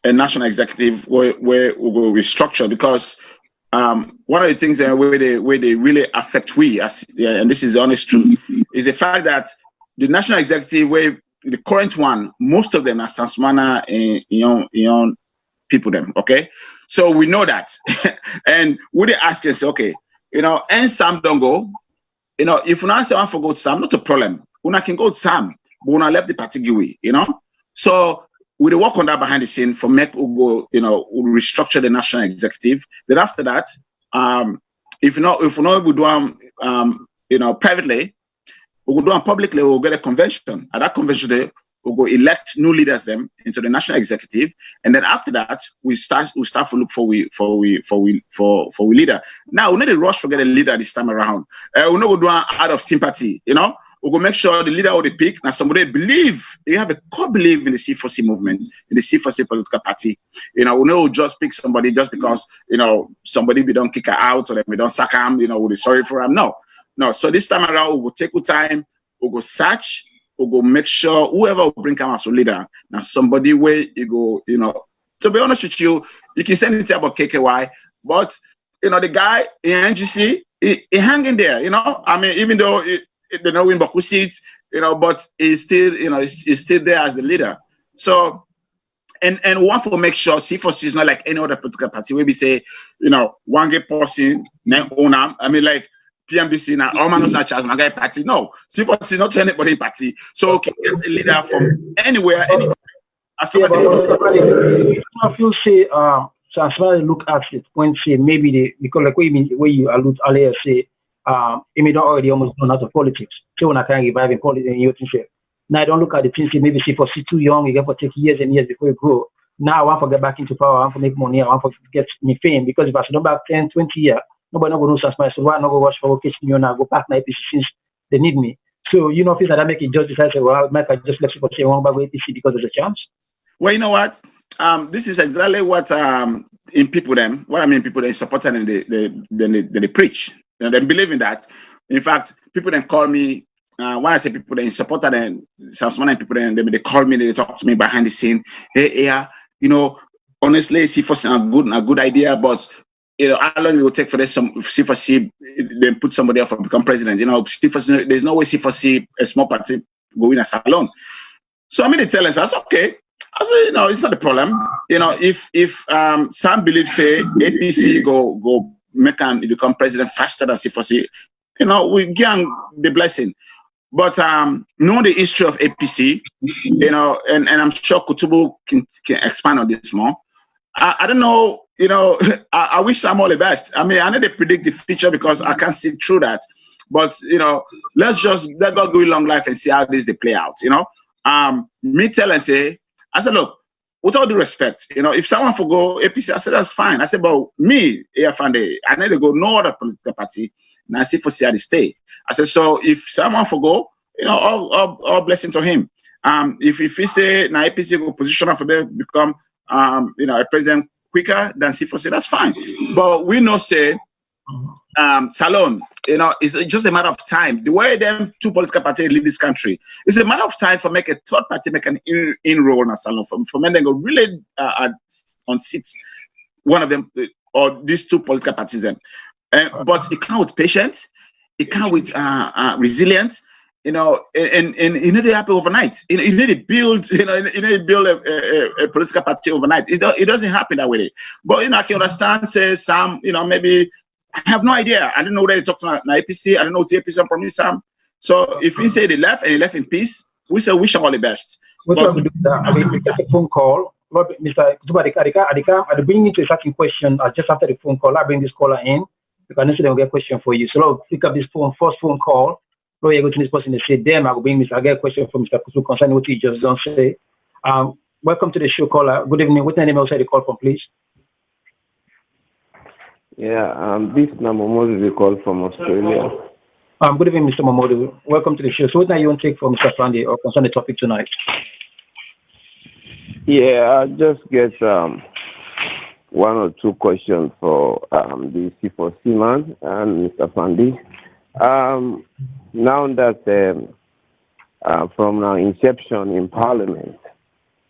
[SPEAKER 2] national executive where we'll restructure because. One of the things that where they really affect we as and this is the honest truth is the fact that the national executive where the current one most of them are Sasmana and people them okay so we know that and we they ask us okay you know and Sam don't go you know if una say one for go to Sam not a problem una can go to Sam but una left the party giveaway you know so. We work on that behind the scene for make Ugo, you know, restructure the national executive. Then after that, if we do you know, privately, we will do them publicly. We'll get a convention. At that convention, we'll go elect new leaders them into the national executive, and then after that we start to look for we leader. Now we need to rush to get a leader this time around. We're not going to do out of sympathy, you know. We will make sure the leader of the pick now somebody believe they have a core belief in the C4C movement, in the C4C political party. You know, we don't just pick somebody just because you know somebody we don't kick her out or we don't sack him, you know, we're sorry for him. No. So this time around we will take our time, we'll go search, we'll go make sure whoever will bring come as a leader. Now somebody where you go, you know, to be honest with you, you can say anything about KKY, but you know the guy in NGC, he hanging there, you know. I mean, even though they don't win Baku seats, you know, but he's still, you know, he's still there as the leader. So, and one for make sure C4C is not like any other political party where we say, you know, one get person, then own them. I mean, like PMDC now, all man is not Charles Magai party. No, C4C is not anybody party. So, can get a leader from anywhere, anytime. As long as
[SPEAKER 1] I feel say, so as far as look at it, when say maybe because like where you allude earlier say. It may not already almost gone out of politics. So when I can't revive in politics, and you think, now I don't look at the things, maybe C4C too young, you get for take years and years before you grow. Now I want to get back into power, I want to make money, I want to get me fame. Because if I sit back 10, 20 years, nobody not going to know so why not go watch for vocation, you know, go back to APC since they need me. So, you know, things that I make it just decide, say, well, I just let C4C I want to go APC because there's a chance.
[SPEAKER 2] Well, you know what? This is exactly what in people them, what I mean people they support and they preach. You know, they believe in that. In fact, people then call me when I say people they support and some people then they call me, they talk to me behind the scene. Hey, yeah, you know, honestly, C4C a good idea, but you know, how long it will take for this C4C then put somebody else to become president? You know, C4C, there's no way C4C a small party go win a Salone. So I mean, they tell us, that's okay. I say, you know, it's not a problem. You know, if some believe say APC go make him become president faster than C4C, you know, we give him the blessing. But know the history of APC, you know, and I'm sure Kutubu can expand on this more. I don't know, you know, I wish Sam all the best. I mean, I know they predict the future because I can't see through that. But, you know, let's just let God go in long life and see how this they play out, you know. Me tell and say, I said, look, with all due respect, you know, if someone for go APC, I said, that's fine. I said, but me, AFND, I need to go no other political party, and I see for see how they stay. I said, so if someone for go, you know, all blessing to him. If he say, now APC go position for them become, you know, a president quicker than C4C, that's fine. But we know say, Salone, you know, it's just a matter of time. The way them two political parties lead this country, it's a matter of time for make a third party make an inroad on Salone for men then go really on seats. One of them or these two political parties then, but it can't with patience, it can't with resilience. You know, and you need to happen overnight. You need to build, you need to build a political party overnight. It doesn't happen that way. But you know, I can understand. Say some, you know, maybe I have no idea. I don't know whether they talk to my APC. I don't know what the APC promised some. So if we say they left and they left in peace, we say wish them all the best.
[SPEAKER 1] What we do that? We take a phone call. Mr. Adika, I bring into a certain question just after the phone call. I bring this caller in because I know get a question for you. So I'll pick up this first phone call. You go to this person and say, damn, I will bring Mr. I get a question from Mr. Kusu concerning what he just don't say. Welcome to the show, caller. Good evening. What's the name outside the call from, please?
[SPEAKER 4] Yeah, this is Mamodu call from Australia.
[SPEAKER 1] Good evening, Mr. Mamodu. Welcome to the show. So what are you want to take from Mr. Fandi or concern the topic tonight?
[SPEAKER 4] Yeah, I just get one or two questions for the C4C man and Mr. Fandi. Now that from our inception in Parliament,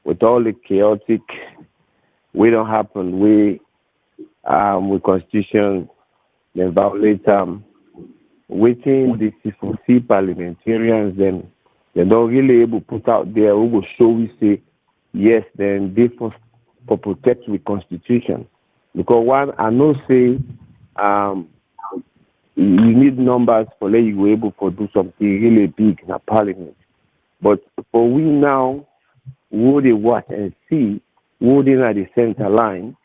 [SPEAKER 4] with all the chaotic, we don't happen, with Constitution, they violate within the C4C parliamentarians, then they're not really able to put out there who will show we say, yes, then they for protect the Constitution. Because one, I know say, you need numbers for let you able to do something really big in a parliament. But for we now, who they watch and see, who they at the center line,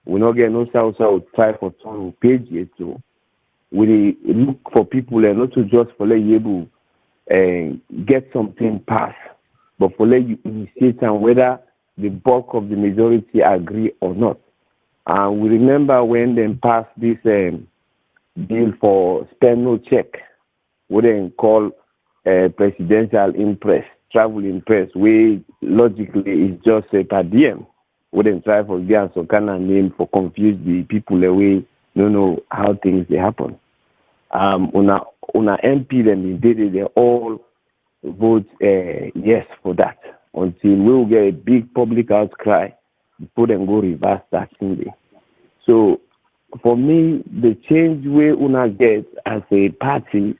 [SPEAKER 4] we not get no south try for some page yet. So we look for people and not to just for let you able get something passed. but for let you initiate and whether the bulk of the majority agree or not. And we remember when they passed this bill for spend no check, what they call presidential impress, travel impress, where logically is just a per diem. What they try for get some kind of name for confuse the people away, don't know how things they happen. Una MP then they all vote yes for that until we will get a big public outcry before them go reverse that thing. So for me, the change we una get as a party,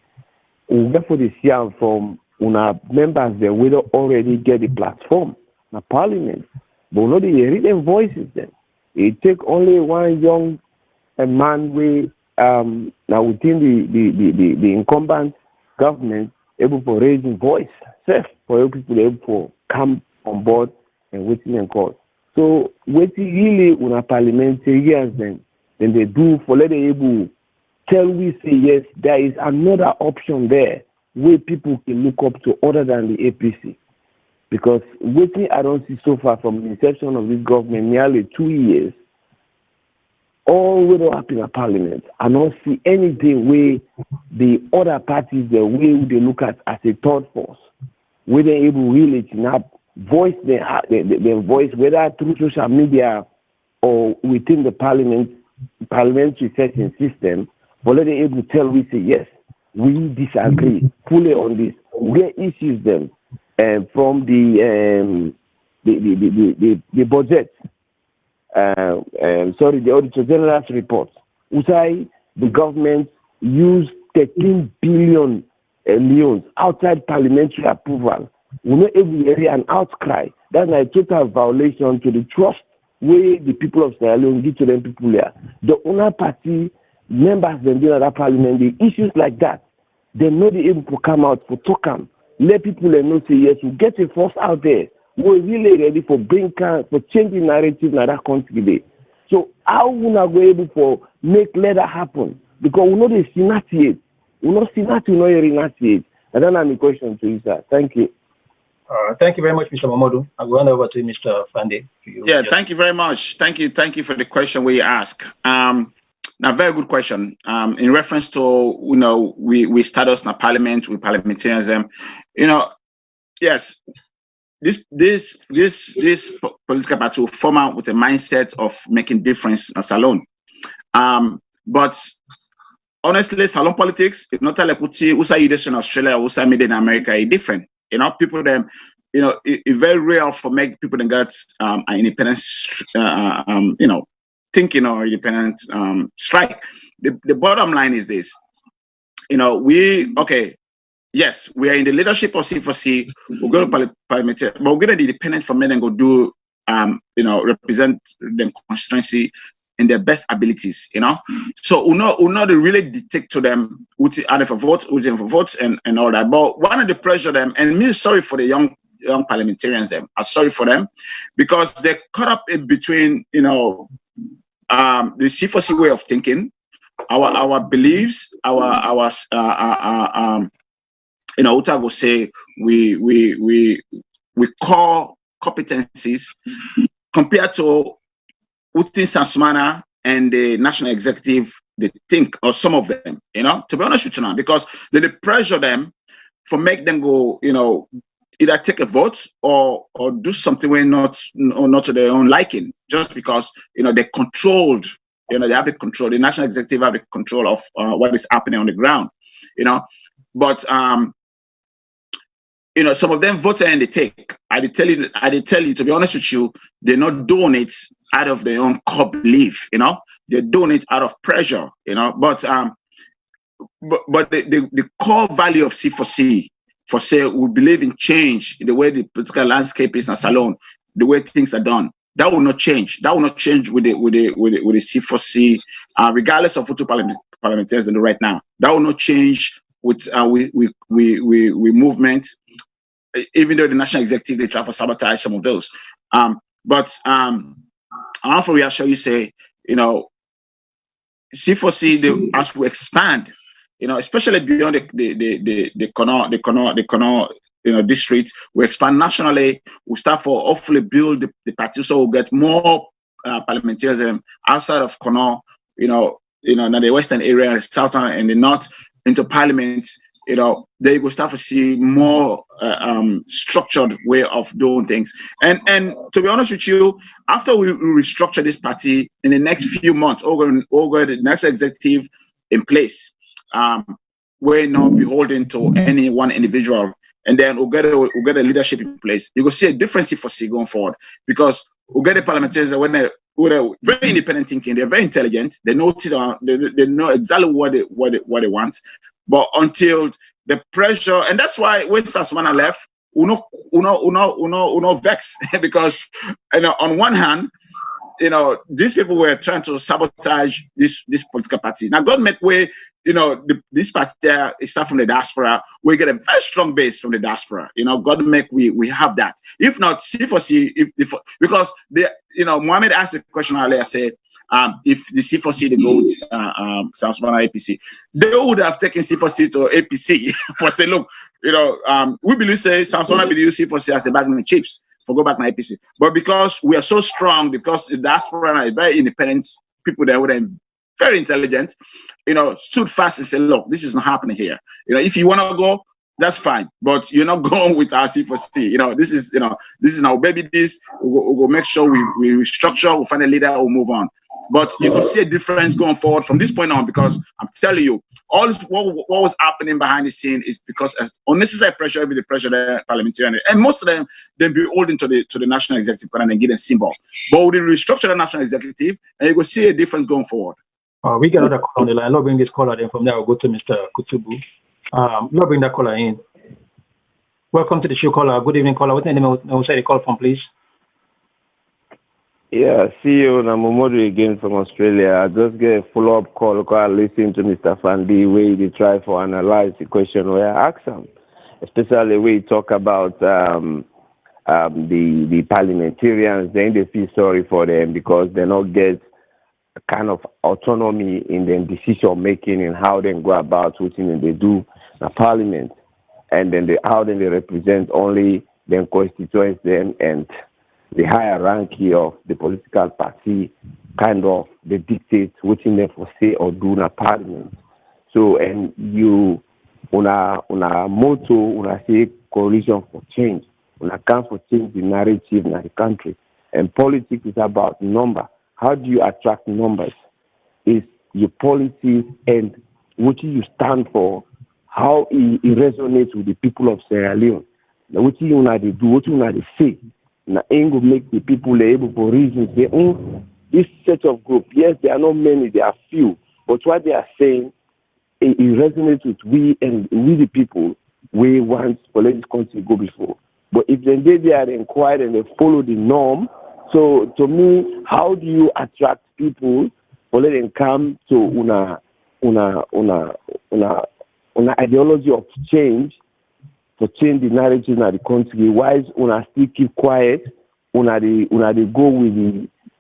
[SPEAKER 4] we get for the CM from una members that we don't already get the platform, the parliament, but not the written voices then. It take only one young man we now within the incumbent government able for raising voice, for people able to come on board and waiting and call. So waiting really una parliamentarians then they do for let they able tell we say yes, there is another option there where people can look up to other than the APC. Because waiting I don't see so far from the inception of this government, nearly 2 years, all we don't happen in Parliament. I don't see anything where the other parties, the way they look at as a third force, where they're able really to voice their voice, whether through social media or within the parliamentary setting system, but let them able to tell we say yes, we disagree fully on this. Where issues them from the budget. The Auditor General's report. Usai, the government used 13 billion leones outside parliamentary approval. We know every area an outcry. That's a total violation to the trust where the people of Salone give to them people there. The owner party members then in that parliament, the issues like that, they're not able to come out for talk them. Let people know say yes, we get a force out there. We're really ready for changing narrative in that country today. So how we not go able for let that happen? Because we know they senate. We not senate, we know you renate. And then I have a question to you, sir. Thank you.
[SPEAKER 1] Thank you very much, Mr. Mamadou. I'll go on over to Mr. Fande.
[SPEAKER 2] Yeah, thank you very much. Thank you for the question we ask. Now, very good question. In reference to we status in parliament, we parliamentarianism. Yes, this political party will form out with a mindset of making difference in Salone. But honestly, Salone politics, it's not like USA in Australia, USA made in America, is different. People them, it's very rare for make people that get an independent, thinking or independent strike. The bottom line is this: yes, we are in the leadership of C4C. We're going to parliament, but we're going to be independent from men and go do represent the constituency in their best abilities. So we not really dictate to them who for votes and all that. But one of the pressure them, and me sorry for the young parliamentarians them. I'm sorry for them because they're caught up in between the C4C way of thinking, our beliefs, our Uta will say we call competencies compared to Utin Sansumana and the national executive. They think, or some of them, to be honest with you now, because they pressure them for make them go, either take a vote or do something where not to their own liking, just because they're controlled. They have the control. The national executive have the control of what is happening on the ground. But some of them vote and they take. I did tell you, to be honest with you, they're not doing it out of their own core belief. They're doing it out of pressure. But the core value of C4C, for say we believe in change in the way the political landscape is in Salone, the way things are done. That will not change. That will not change with the C4C, regardless of what parliamentarians do right now. That will not change with we movement. Even though the national executive they try to sabotage some of those, but I for reassure you say C4C as we expand, especially beyond the districts. We expand nationally. We start for hopefully build the party, so we'll get more parliamentarians outside of Kono, now the western area, the southern and the north into parliament. They will start to see more structured way of doing things. And to be honest with you, after we restructure this party in the next few months, over the next executive in place, we're not beholden to any one individual, and then we'll get a leadership in place. You will see a difference for C going forward, because we'll get the parliamentarians when they're very independent thinking, they're very intelligent, they know exactly what they want. But until the pressure, and that's why when Saswana left, uno vex because on one hand, these people were trying to sabotage this political party. Now God make way, this party there is start from the diaspora. We get a very strong base from the diaspora. God make we have that. If not C4C, because Mohammed asked the question earlier, said if the C4C they go with Samsung APC, they would have taken C4C to APC for say, look, we believe say Samsung believe C4C as a bag of chips for go back to APC. But because we are so strong, because the diaspora are very independent people that were very intelligent, stood fast and said, look, this is not happening here. If you want to go, that's fine, but you're not going with our C4C. This is our baby. We'll make sure we restructure, we'll find a leader, we'll move on. But you can see a difference going forward from this point on, because I'm telling you, all this, what was happening behind the scene is because unnecessary pressure will be the pressure there parliamentarian, and most of them then be holding to the national executive and then get a symbol. But we restructure the national executive, and you will see a difference going forward.
[SPEAKER 1] We get another call on the line. I'll bring this caller in. From there, I'll go to Mr. Kutubu. I'll bring that caller in. Welcome to the show, caller. Good evening, caller. What's the name of the call from, please?
[SPEAKER 4] Yeah, CEO Namomodu again from Australia. I just get a follow-up call because I listened to Mr. Fandi where they try to analyze the question where I asked him, especially where he talk about the parliamentarians. Then they feel sorry for them because they not get a kind of autonomy in their decision making and how they go about what they do in parliament, and then how they represent only their constituents then and the hierarchy of the political party kind of they dictate what they for say or do in a parliament. So, and you, una motto, say coalition for change, come for change the narrative in the country. And politics is about number. How do you attract numbers? Is your policies and what you stand for, how it resonates with the people of Sierra Leone. Now, what you want to do, what you want to say. Now, aim will make the people able for reasons say, this set of group, yes, there are not many, there are few, but what they are saying, it resonates with we the people, we want for let this country go before. But if they are inquired and they follow the norm, so to me, how do you attract people for let them come to una ideology of change? To change the narrative in the country, why una still keep quiet? Una they go with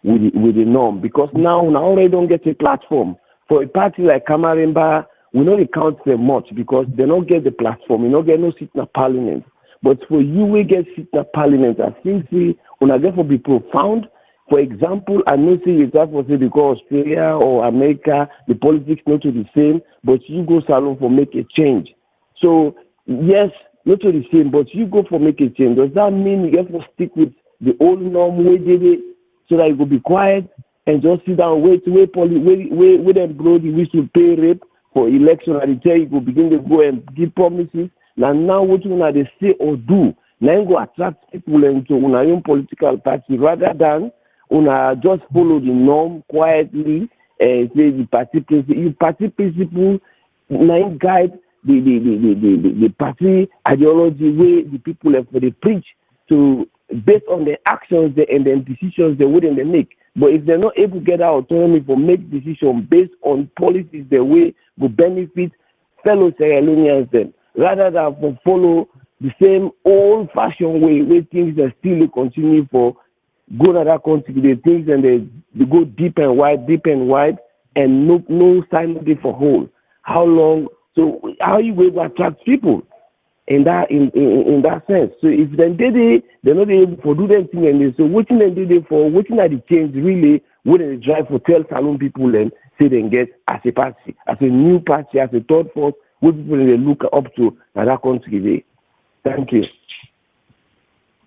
[SPEAKER 4] the norm, because now una already don't get a platform. For a party like Kamarimba, we don't count them much because they don't get the platform. You don't get no seat in the parliament. But for you, we get seat in the parliament. I think we una therefore be profound. For example, I know say you have for say because Australia or America, the politics not to the same, but you go Salone for make a change. So yes. Not to the same, but you go for make a change. Does that mean you have to stick with the old norm way did it so that you go be quiet and just sit down, wait them blow the whistle, pay rape for election and they tell you go begin to go and give promises. Now what you want to say or do, now you go attract people into your own political party rather than just follow the norm quietly and say the party principle. You party principle now guide the party ideology where the people have they preach to based on their actions and their decisions they wouldn't make. But if they're not able to get our autonomy for make decisions based on policies the way will benefit fellow Sierra Leoneans then, rather than for follow the same old-fashioned way where things are still continue for go to that country, the things and they go deep and wide, and no sign of it for whole. How long? So how are you going to attract people? in that sense. So if then they're not able to do them thing, and they so waiting and do for waiting at the change really when they drive for tell Salone people and say they get as a party, as a new party, as a third force, what people they look up to in that country. Thank you.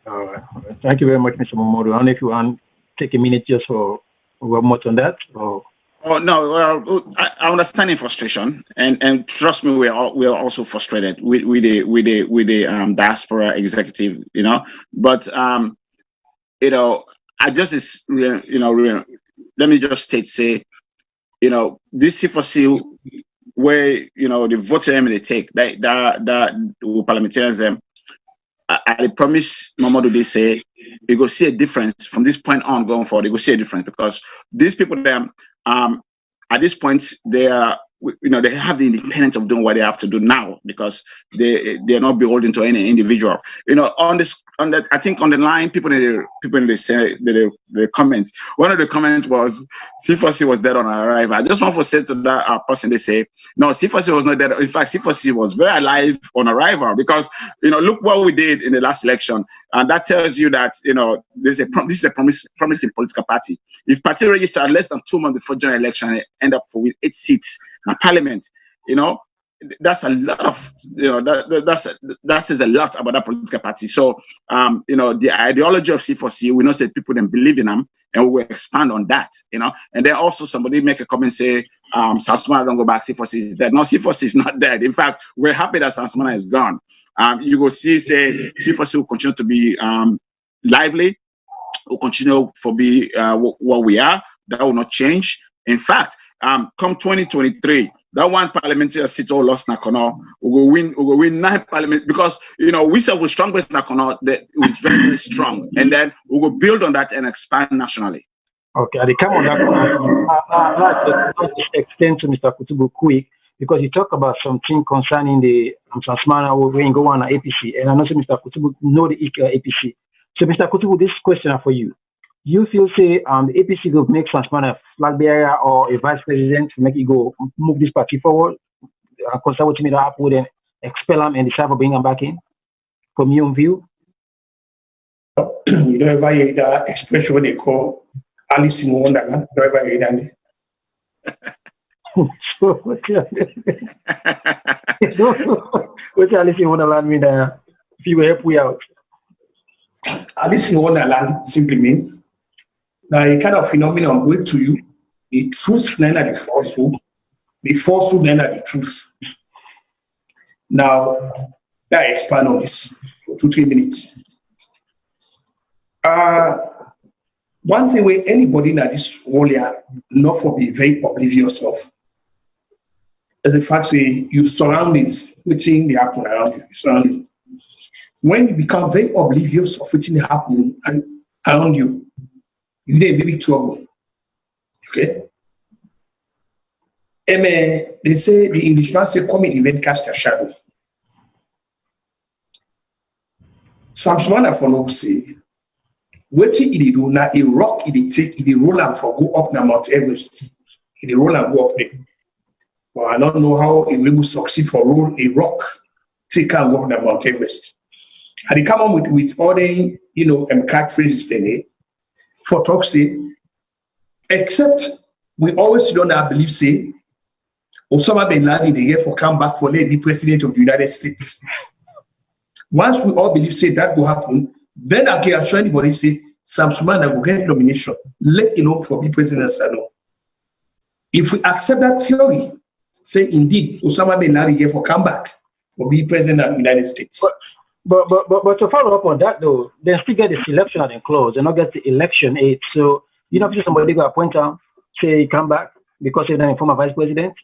[SPEAKER 1] All right. Thank you very much, Mr. Momodu. I don't know if you want to take a minute just for one more on that. Or...
[SPEAKER 2] Oh no, well, I understand your frustration, and trust me, we are also frustrated with the diaspora executive, you know. But you know, I just let me just say, you know, this C4C where you know the vote they take that parliamentarians I promise Mamadou they say you go see a difference from this point on going forward. You go see a difference because these people them at this point they are they have the independence of doing what they have to do now because they're not beholden to any individual. You know, on that I think on the line people they say the comments. One of the comments was C4C was dead on arrival. I just want to say to that person they say no, C4C was not dead. In fact, C4C was very alive on arrival because look what we did in the last election, and that tells you that this is a promising political party. If party registered less than 2 months before general election, and end up with 8 seats in parliament, that's a lot of that says a lot about that political party. So the ideology of C4C, we know that people then believe in them, and we will expand on that. And then also somebody make a comment say South Somalia don't go back, C4C is dead. No, C4C is not dead. In fact, we're happy that South Somalia is gone. You will see say C4C will continue to be lively, will continue to be what we are. That will not change. In fact, come 2023, that one parliamentary seat all lost Nakono, we will win 9 parliament because we serve with strongest Nakono that is very, very strong, and then we will build on that and expand nationally.
[SPEAKER 1] Okay, I come on that. I'd like to extend to Mr. Kutubu quick because you talk about something concerning the Transmana when go on APC, and I know Mr. Kutubu know the APC. So Mr. Kutubu, this question is for you. You feel say the APC will make Transmana a flag bearer or a vice president to make it go move this party forward, consider what you mean up with and expel them and decide for bringing them back in? From your own view?
[SPEAKER 3] You don't ever hear that expression what they call Alice in Wonderland. Don't ever hear that. What's Alice in Wonderland mean? If you help we out. Alice in Wonderland simply means now a kind of phenomenon will to you, the truth then are the falsehood then are the truth. Now, I expand on this for 2-3 minutes. One thing where anybody in this world not for be very oblivious of is the fact that you surroundings within the happen around you. Surroundings. When you become very oblivious of what's happening around you, you need a big trouble. Okay? And they say the Englishman say, "Come in, event cast a shadow." Some man for no say, what he do now? A rock he take, he roll and for go up na Mount Everest. He roll and go up there. But I don't know how he will succeed for roll a rock take and go up na Mount Everest. And they come on with all the catchphrases they for talk say, except we always don't have belief say Osama bin Laden they get for come back for the president of the United States. Once we all believe say that will happen, then I can assure anybody say Sam Sumana will get nomination, let alone for be president. If we accept that theory, say indeed Osama bin Laden get for come back for be president of the United States.
[SPEAKER 1] But to follow up on that though, they still get the selection and close, they not get the election aid. So if somebody go appoint him, say come back because they're not a former vice president.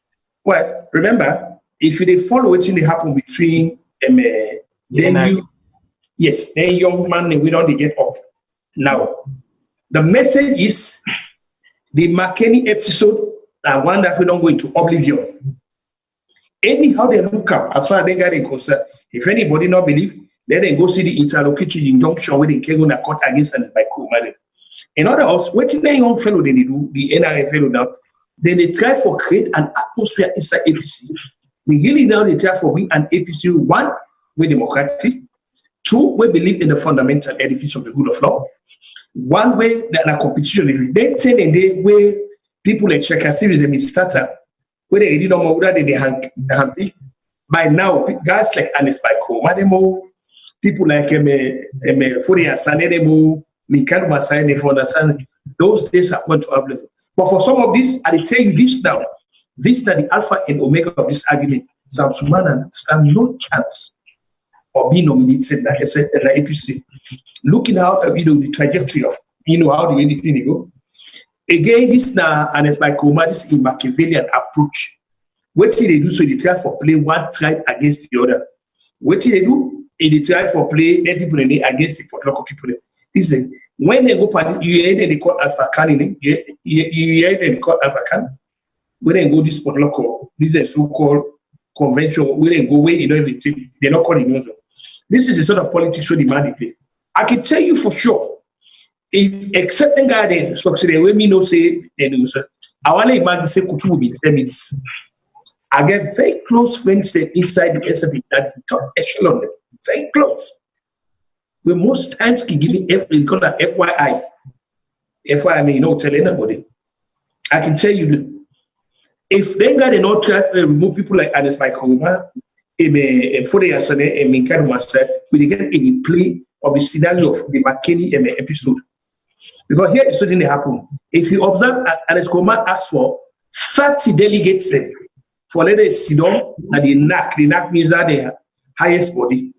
[SPEAKER 3] Well, remember, if they follow what happen between then young man we don't get up. Now, the message is the McKinney episode and one that we don't go into oblivion. Anyhow they look up as far as they got in concern. If anybody not believe, let them go see the interlocutory injunction where they can go to court against and by coup. In other words, what the young fellow they do, the NRA fellow now, then they try for create an atmosphere inside APC. They really now they try for we an APC one we're democratic. 2, we believe in the fundamental edifice of the rule of law. 1 way that the competition, they tell in the way people like Shaka series and starter, where they did more that they have by now, guys like Anis Baiko, Mademo, people like Furia Sanedemo, Mikal Masai, for understand those days are going to have level. But for some of this, I tell you this now, this is the alpha and omega of this argument. Sam Sumana stand no chance of being nominated like the APC. Looking out at the trajectory of how the anything go. Again, this now and it's by Koma, this is a Machiavellian approach. What did they do? So they try for play one tribe against the other. What did they do? They try for play people against the local people. This is when they go you hear they call Alpha Can, you hear they call Alpha Can. When they go this local, this is a so-called convention. When they go away, everything, they're not calling it. This is the sort of politics where the man play. I can tell you for sure, if accepting guidance, so they will me no say, I want to imagine say Kutu will be 10 minutes. I get very close friends inside the SFB that top echelon, very close. We most times can give me FYI. FYI, I mean, tell anybody. I can tell you that if they got not try to remove people like Anis Michael, for the Asane and Minkan Master, we get a play of the scenario of the McKinney episode. Because here is something that happened. If you observe, Anis Koma asked for 30 delegates then for let us sit down and the NAC means that the highest body.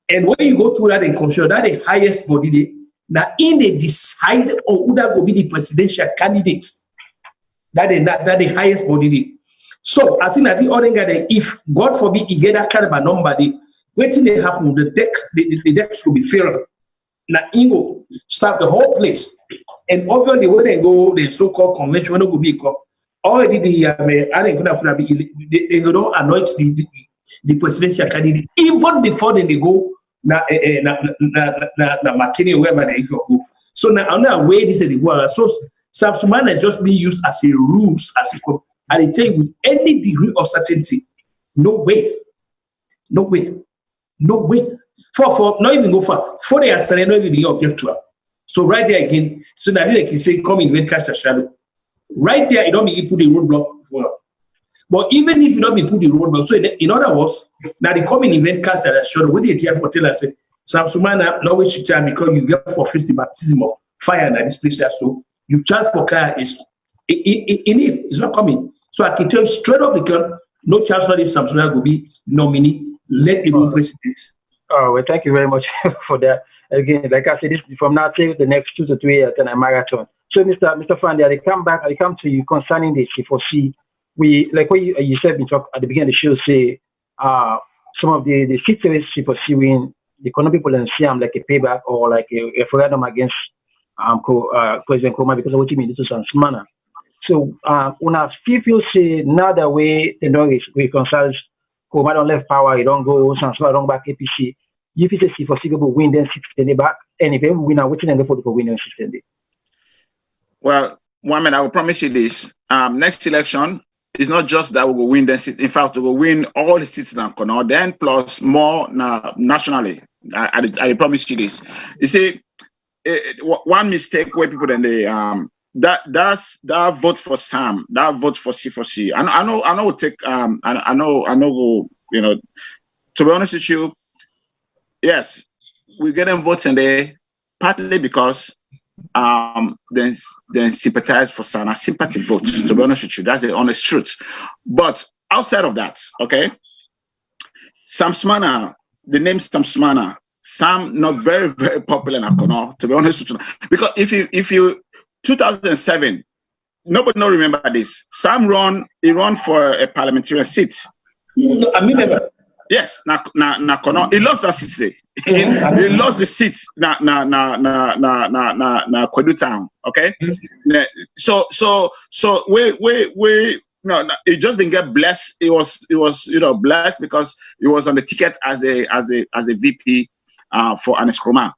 [SPEAKER 3] And when you go through that and consider that the highest body, now in they decide on who that will be the presidential candidate. That the highest body. So I think that the other guy, if God forbid he get that kind of a number, waiting they happen, the decks will be filled. Now Ingo start the whole place. And obviously when they go the so-called convention, when they go be already they don't anoint the presidential candidate even before they go na McKinney or wherever they go. So now on that way this is the world. So Sam Sumana is just being used as a ruse, as a and I tell you with any degree of certainty, no way. For not even go far. For the answer, not even the object to her. So right there again, so now they can say, come in, when cast a shadow. Right there, you don't mean you put the roadblock for her. But even if you don't mean put the roadblock, so in other words, now they come in event cast a shadow. What they tell for tell us, Sam Sumana, no way to tell because you get for 50 baptism of fire in this place. So you charge for car is it's not coming. So I can tell you straight up because no chance for this Sam Sumana will be nominee. Let it be president.
[SPEAKER 1] Oh, well, thank you very much for that. Again, like I said, this from now till the next 2 to 3 years and a marathon. So, Mr. Fandi, I come to you concerning the C4C. We like what you said. We talked at the beginning of the show. Say some of the features C4C win the economic people and see them like a payback or like a referendum against President Koma because of what you mean to Sam Sumana. So when I people say now the way they don't reconcile Koma don't left power, he don't go Sam Sumana don't back APC. If it's a C4C will win then 6 back, and if they win, I'm waiting for winning 6 days.
[SPEAKER 2] Well, Mohammed, I will promise you this. Next election is not just that we will win the seat. In fact, we will win all the seats now, then plus more nationally. I promise you this. You see, one mistake where people then they that vote for Sam, that vote for C4C. I know we'll take I know we'll, to be honest with you, yes, we're getting votes in there partly because then sympathize for Sam, sympathy votes, to be honest with you. That's the honest truth. But outside of that, okay, Sam Sumana, the name Sam Sumana, Sam not very, very popular in Akono, to be honest with you. Because if you 2007, nobody don't remember this. Sam he run for a parliamentary seat.
[SPEAKER 3] No, I remember.
[SPEAKER 2] Yes, Kono. He lost that seat. He lost the seat na Kwedu town. Okay, so we no, it just been get blessed. It was blessed because he was on the ticket as a VP for Anis Kroma.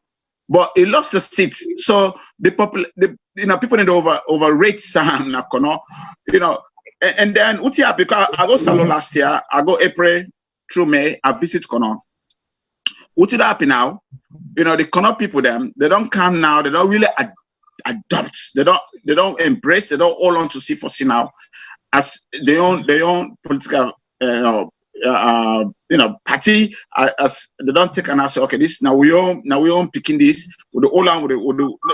[SPEAKER 2] But he lost the seat, so people need to overrate Sam Nakono, and then Utia because I go Salone last year, I go April through May, I visit Kono. what it happen now? You know, the Kono people them, they don't come now, they don't really adopt, they don't embrace, they don't hold on to C4C now as their own political party, as they don't take and say, okay, this now we own picking this with the old one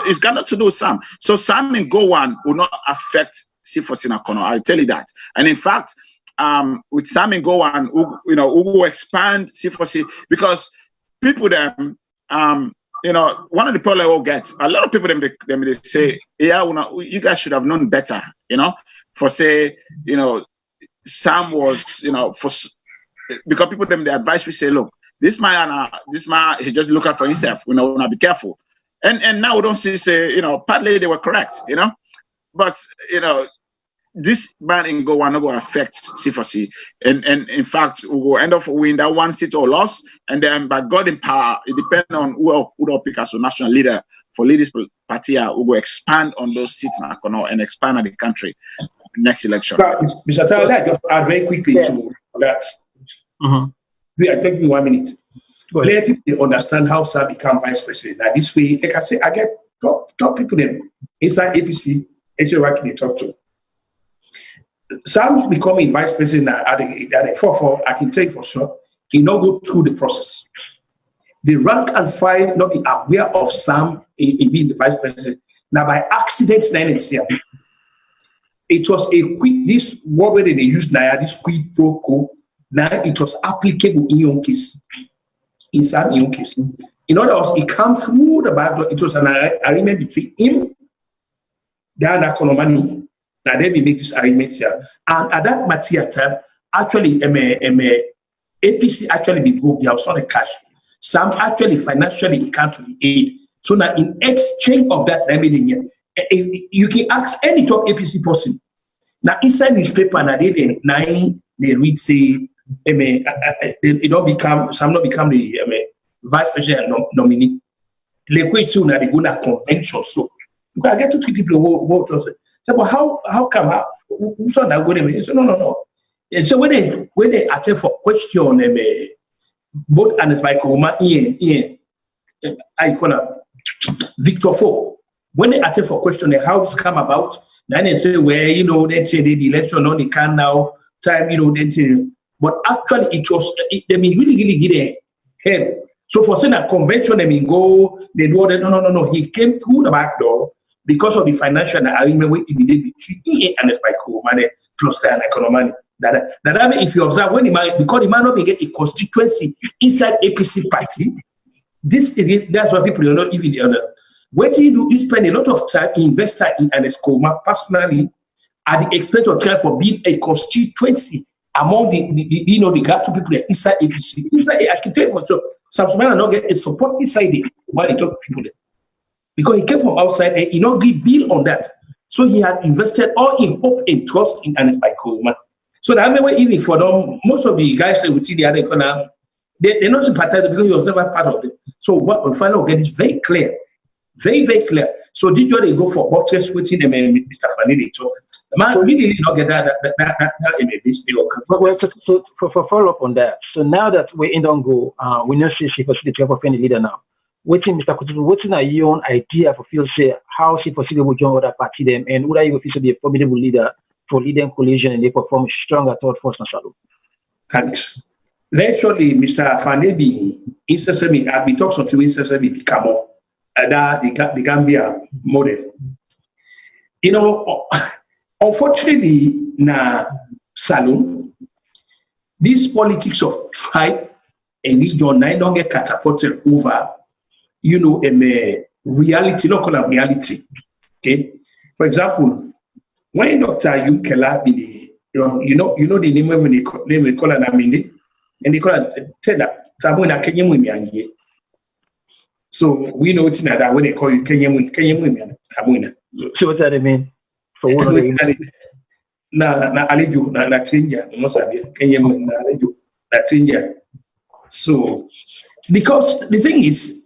[SPEAKER 2] it's got nothing to do with Sam. So Sam in Go One will not affect C4C na Kono. I'll tell you that. And in fact, with Sam in Go One, who will expand C4C because people them one of the problems we'll get, a lot of people they say, yeah, you guys should have known better, for say, Sam was, because people the advice we say, look, this man, he just looking for himself, now be careful. And now we don't see say, partly they were correct, but this man in Go One not going to affect C4C, and in fact we will end up winning that one seat or loss, and then by God in power, it depends on who will pick as a national leader for lead this party, who will expand on those seats and expand at the country next election.
[SPEAKER 3] Mr. Tyler, I just add very quickly to that. Take me 1 minute. Let people understand how Sam become vice president. Now this way, like I say, I get top people them inside APC, actually working they talk to. Sam becoming vice president at a 4-4, I can tell you for sure, he not go through the process. The rank and file not be aware of Sam in being the vice president. Now by accident, it was a quick, this word where they used now, this quid pro quo, now it was applicable in your case. In Sam in your case. In other words, it comes through the back door. It was an agreement between him, the other economy. Now then we make this arrangement here. And at that material time, actually, APC actually be broke. They also the cash. Some actually financially he can't really aid. So now in exchange of that remedy, you can ask any top APC person. Now inside newspaper, now they read say, they don't become, some not become the vice president nominee. They go soon now they go to convention. So I get 2 people who say, but how come? Who's on that going? So no. And so when they attempt for question, both and Michael Ian, I call Victor Fo. When they attempt for question, how it's come about? Then they say, well, they say the election on the can now time, then say, but actually it was they mean really get a help. So for saying a convention, they mean go, they do that. No. He came through the back door. Because of the financial agreement we did between EA and Michael money plus the economy. That if you observe when because the man not get a constituency inside APC party, that's why people are not even the other. What do? You spend a lot of time investor in an ESCOMA personally at the expense of time for being a constituency among the grassroots people inside APC. Inside, I can tell you for sure, some men are not get a support inside it while they talk to people there. Because he came from outside and he not give bill on that. So he had invested all in hope and trust in Ernest Michael. So that way, even for them, most of the guys that we see the other corner, they're not sympathizing because he was never part of it. So what we finally get is very clear. Very, very clear. So did you they go for boxes within Mr. Fanini? So the man really did not get that
[SPEAKER 1] So for follow up on that, so now that we're in Dongo, we know C4C the type of any leader now. Waiting, Mr. Kutubu, what's your own idea for feel say how C4C will join other party them and would I feel to be a formidable leader for leading coalition and they perform stronger third force in Salone?
[SPEAKER 3] Thanks. Eventually, Mr. Fanebi, incessantly, I've been talking to incessantly become the Gambia model. Unfortunately, na Salone, this politics of tribe and region I don't get catapulted over. A reality, not call it reality. Okay. For example, when Dr. Yunkela be the, you know the name when they call it Amindi, and they call it Teda, Tabuna Kenyan women. So we know it's not that when they call you Kenyan women, Tabuna.
[SPEAKER 1] So what does that mean? For one of the
[SPEAKER 3] na Alejo, na Trinja, Kenyan women, na Alejo, na Trinja. So, because the thing is,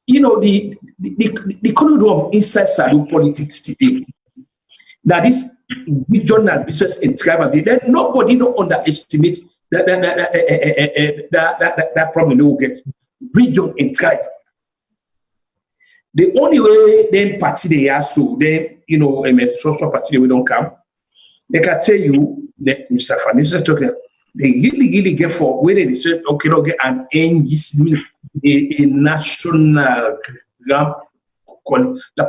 [SPEAKER 3] the conundrum inside Salone politics today, that is regional business and tribal, then nobody don't underestimate that problem they will get. Region and tribe. The only way then party they are so then social party we don't come. They can tell you that Mr. Fanisa talking. They really get for where they say okay, not get an NGC, a national the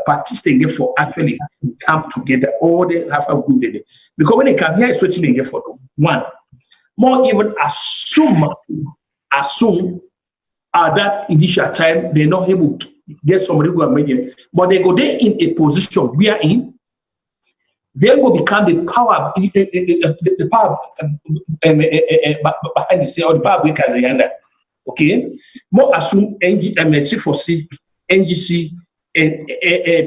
[SPEAKER 3] parties they get for actually come together, or they have a good day. Because when they come here, it's what they get for them. One, more even assume at that initial time they're not able to get somebody who are media, but they go there in a position we are in. They will become the power, the power behind the scene, or the power breakers. Okay, more assume C4C, NGC, and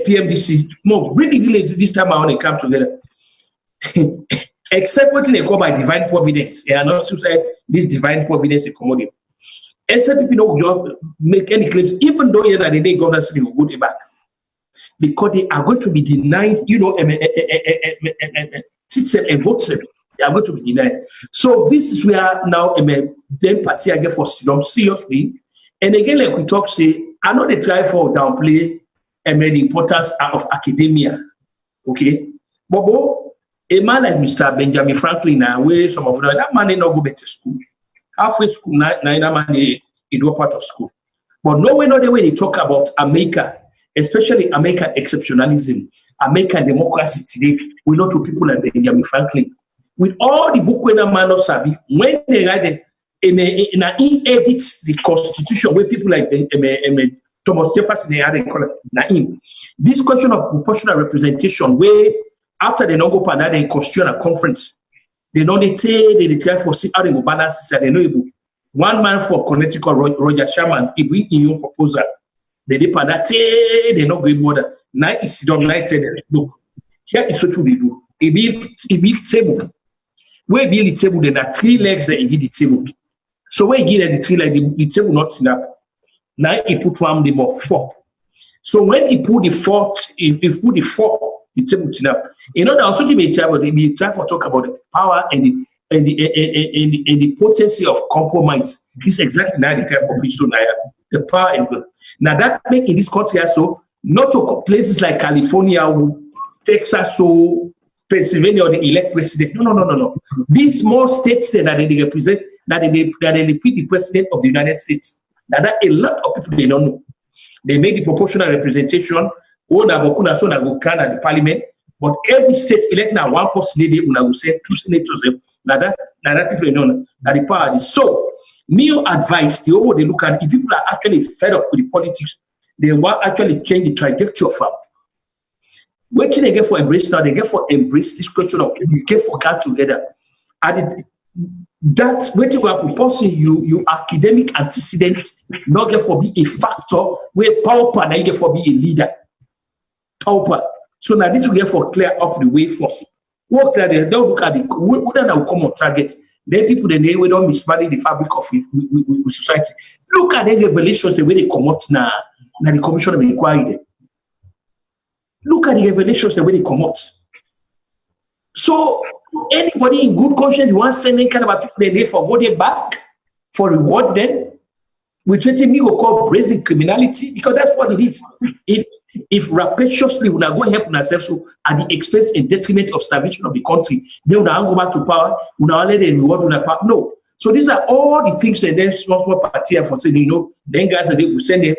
[SPEAKER 3] PMDC. More really this time around they come together. Except what they call by divine providence, they are not suicide. This divine providence is commodity. Except people don't make any claims, even though the day government will go back. Because they are going to be denied, system and vote. They are going to be denied. So this is where now then party again for them seriously. And again, like we talk, say, I know they try for downplay the importance of academia. Okay, Bobo, a man like Mr. Benjamin Franklin, where some of that man not go back to school. Halfway school, that man he do part of school. But no way they talk about America. Especially American exceptionalism, American democracy today, we know to people like Benjamin Franklin. With all the book when a man not sabi, when they write it, edit the Constitution where people like Thomas Jefferson they had this question of proportional representation, where after they don't go for another constitutional conference, they know they try for see how they will balance it. They know one man for Connecticut, Roger Sherman, he bring in your proposal. They depend that they not going border. Now it's done like look. Here is what we do. It build table. Where build the table, there are 3 legs that you give the table. So when you give the 3 legs, the table not enough. Now he put one the more 4. So when he put the 4th, if put the 4, the table enough. That also give me try for talk about the power and the potency of compromise. This is exactly now the time for Bristol the power and good. Now that make in this country also not to places like California, Texas, so Pennsylvania, or they elect president. No. These small states that they represent, that they repeat the president of the United States. Now that a lot of people they don't know. They make the proportional representation. The parliament, but every state elect now one person. They will say 2 senators. Now that people don't know. Now the power. So. New advice, they look at if people are actually fed up with the politics, they want actually change the trajectory of them. What they get for embrace now, they get for embrace this question of you get for God together. And that's what you are proposing you academic antecedents not get for be a factor where power and get for be a leader. Power. So now this will get for clear off the way first. What they don't look at the what will come on target. Then people we don't mismanage the fabric of society. Look at the revelations the way they come out now the commission of inquiry. Look at the revelations the way they come out. So anybody in good conscience wants to send any kind of people they for go they back for reward then which me will call brazen criminality, because that's what it is. If rapaciously we are going to help ourselves so at the expense and detriment of starvation of the country, then we now go back to power, we now let them reward on power. No. So these are all the things and then small party for saying, then guys and if we send them,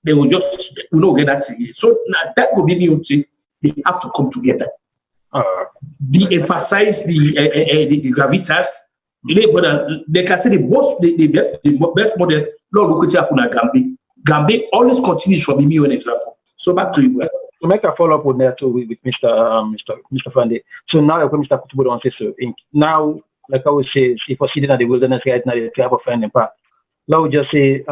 [SPEAKER 3] they will just get that. So now that will be new thing. They have to come together. De-emphasize the gravitas. They can say the best model. Look at Gambi. Gambi always continues for me an example. So back to you.
[SPEAKER 1] To make a follow-up on that too with Mr. Fande. So now Mr. Kutubu don't say so. Now, like I would say, if we're sitting at the wilderness right now, the tribe of finding part. Now we just say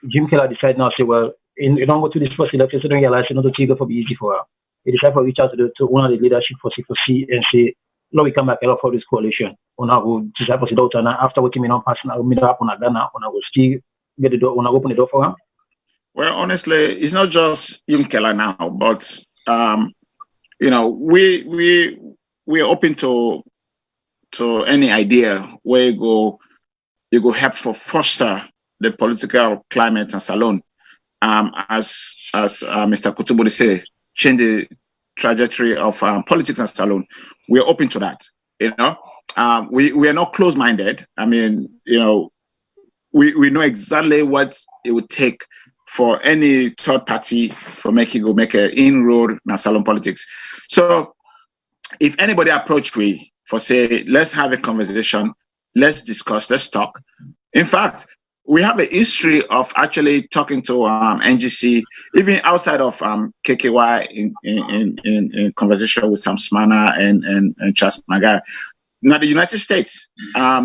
[SPEAKER 1] Jim Keller decide now say, well, you don't go to this first election, so don't realize not to go for be easy for her. He decided to reach out to one of the leadership for C4C and say, now we come back a lot for this coalition. Una will decide for the daughter and after what you mean on passing, I will meet up on a Ghana, una will still get the door, una open the door for her.
[SPEAKER 2] Well, honestly, it's not just Jim Keller now, but we're open to any idea where you go it will help for foster the political climate in Salone. As Mr. Kutubodi say, change the trajectory of politics in Salone. We're open to that. You know, we are not close-minded. I mean, you know, we know exactly what it would take for any third party for make an inroad in Salone politics. So if anybody approach me for say, let's have a conversation, let's discuss, let's talk. In fact, we have a history of actually talking to NGC, even outside of KKY in conversation with Sam Smana and Charles Magai. Now the United States, I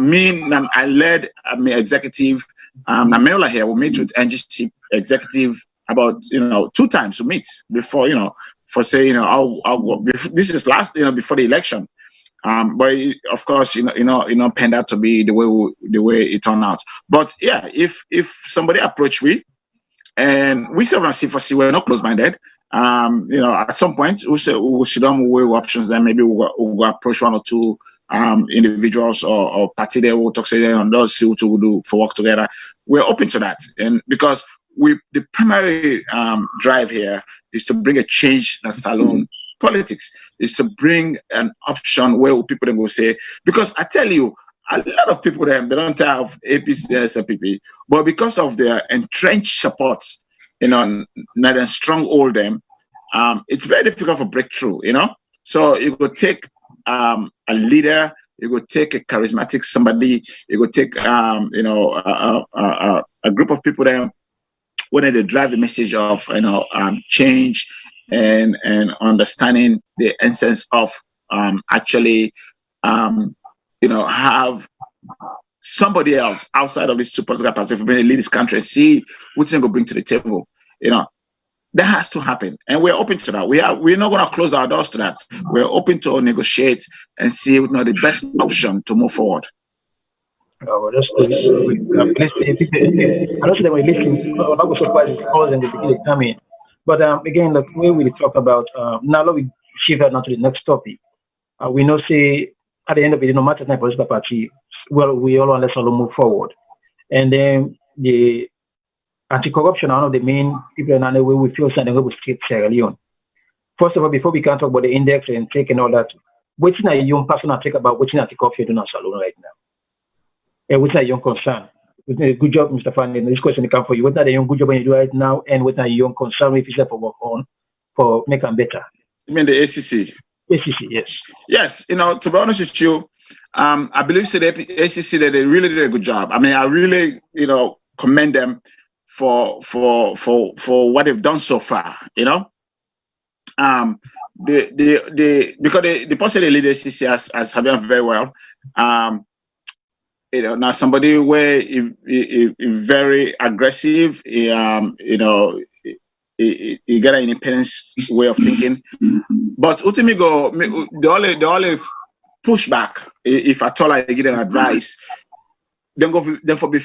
[SPEAKER 2] led my executive, Nameola here, we meet with NGC executive about 2 times to meet before for say this is last before the election, but of course panned out to be the way it turned out. But yeah, if somebody approach me and we serve on C4C, we're not close-minded. At some point we'll sit down, weigh options, then maybe we'll approach 1 or 2 individuals or party there, we'll talk to them and those, see what we'll do for work together. We're open to that, and because the primary drive here is to bring a change in Salone politics, is to bring an option where people then will say, because I tell you, a lot of people they don't have APC, SLPP, but because of their entrenched support, not a stronghold them, it's very difficult for breakthrough, So you could take a leader, you could take a charismatic somebody, you could take a group of people there when they drive the message of change and understanding the essence of actually have somebody else outside of these 2 political parties who lead this country and see what they're going to bring to the table. That has to happen, and we're open to that. We're not going to close our doors to that. We're open to negotiate and see the best option to move forward.
[SPEAKER 1] Well, that's good. I don't say that we're listening. I was surprised it's calls in the beginning coming. But again, the way we talk about now, let me shift now to the next topic. We know, say, at the end of it, no matter the political party, well, we all want to move forward. And then the anti-corruption are one of the main people in the way we feel something with Sierra Leone. First of all, before we can talk about the index and take and all that, what's a young person think about what's anti-corruption doing in Salone right now? And what's a young concern? Good job, Mr. Fanny. This question comes for you. What's a young good job when you do right now, and what's a young concern if you have to work on for making better?
[SPEAKER 2] You mean the ACC?
[SPEAKER 1] ACC, yes.
[SPEAKER 2] Yes, to be honest with you, I believe the ACC that they really did a good job. I mean, I really, commend them for what they've done so far. Because the person they lead ACC as have done very well. Now somebody where very aggressive, he got an independent way of thinking. But ultimately, the only pushback, if at all I give them advice, then for be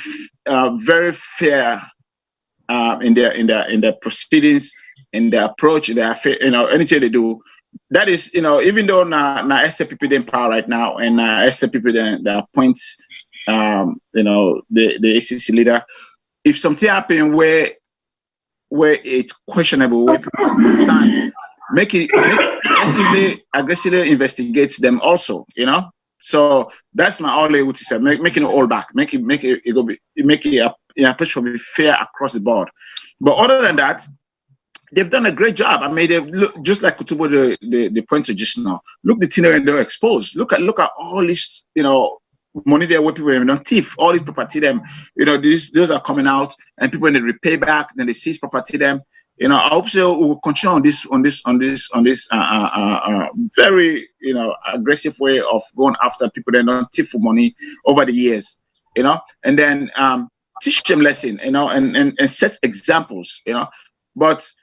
[SPEAKER 2] very fair in their proceedings, in their approach, in their anything they do. That is, even though now SLPP in power right now, and SLPP then appoints the ACC leader, if something happen where it's questionable, where people are concerned, make it aggressively investigate them also, So that's my only would say, making it all back, make it approach will be fair across the board. But other than that, they've done a great job. I mean, they've just like Kutubo the point to just now. Look, the thing they're exposed. Look at all this, money there where people don't thief, all this property them, those are coming out, and people when they repay back, then they seize property them. I hope so we'll continue on this very aggressive way of going after people that don't thief for money over the years, and then teach them lesson, and set examples, But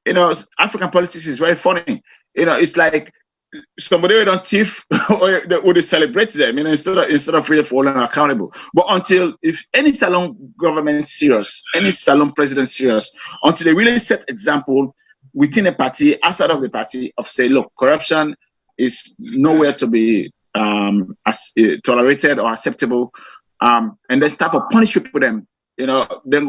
[SPEAKER 2] African politics is very funny. It's like somebody who don't thief or they celebrate them, instead of really holding them accountable. But until if any Salone government serious, any Salone president serious, until they really set example within a party, outside of the party, of say, look, corruption is nowhere to be tolerated or acceptable. and then start to punish people. Then people then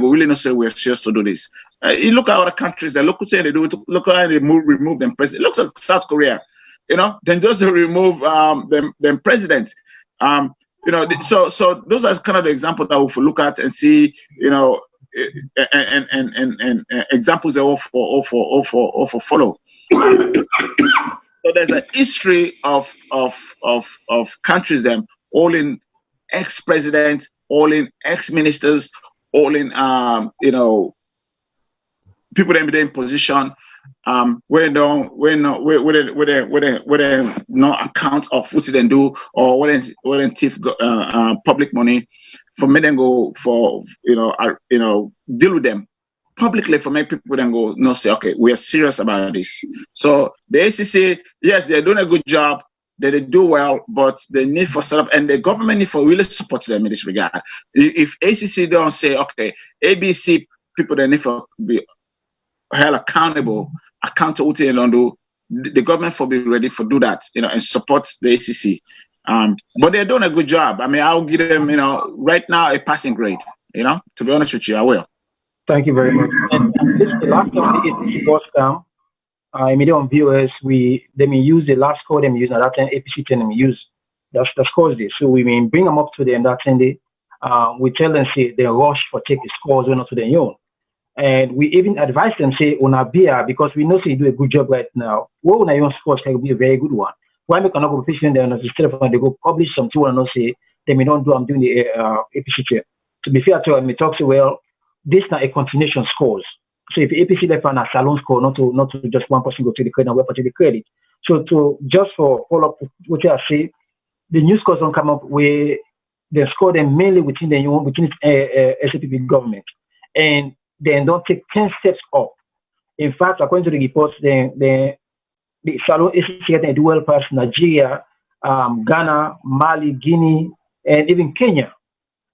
[SPEAKER 2] go really not say we're serious to do this. You look at other countries. Look what they do. Look how they remove them president. It looks like South Korea. Then just to remove them president. So those are kind of the example that we'll look at and see. And examples that all for follow. So there's a history of countries them all in ex-presidents, all in ex-ministers, all in people that in position where no account of what they do or when thief public money for me then go for deal with them publicly for many people then go no say okay we are serious about this. So the ACC, yes, they're doing a good job, they do well, but they need for setup and the government need for really support them in this regard. If ACC don't say okay, ABC people they need for be held accountable what they don't do, the government for be ready for do that, and support the ACC. But they're doing a good job. I mean, I'll give them, right now a passing grade. To be honest with you, I will.
[SPEAKER 1] Thank you very much. And this is the last time the APC goes down. Immediate viewers, they may use the last score them use, and that time APC can use. That's scores this. So we may bring them up to the end that Sunday. We tell them say they rush for take the scores or not to their own. And we even advise them say Unabia because we know say you do a good job right now. What when your scores can be a very good one. Why make an competition there instead of when they go publish something and not say they may not do I'm doing the APC chair. To be fair to them, we talk say well, this is not a continuation scores. So if APC left on a Salone score, not to just one person go to the credit and we take the credit. So to just for follow up what I say, the new scores don't come up where they score them mainly within SAPP government. And then don't take 10 steps up. In fact, according to the reports, the Salone ACC do well past Nigeria, Ghana, Mali, Guinea, and even Kenya.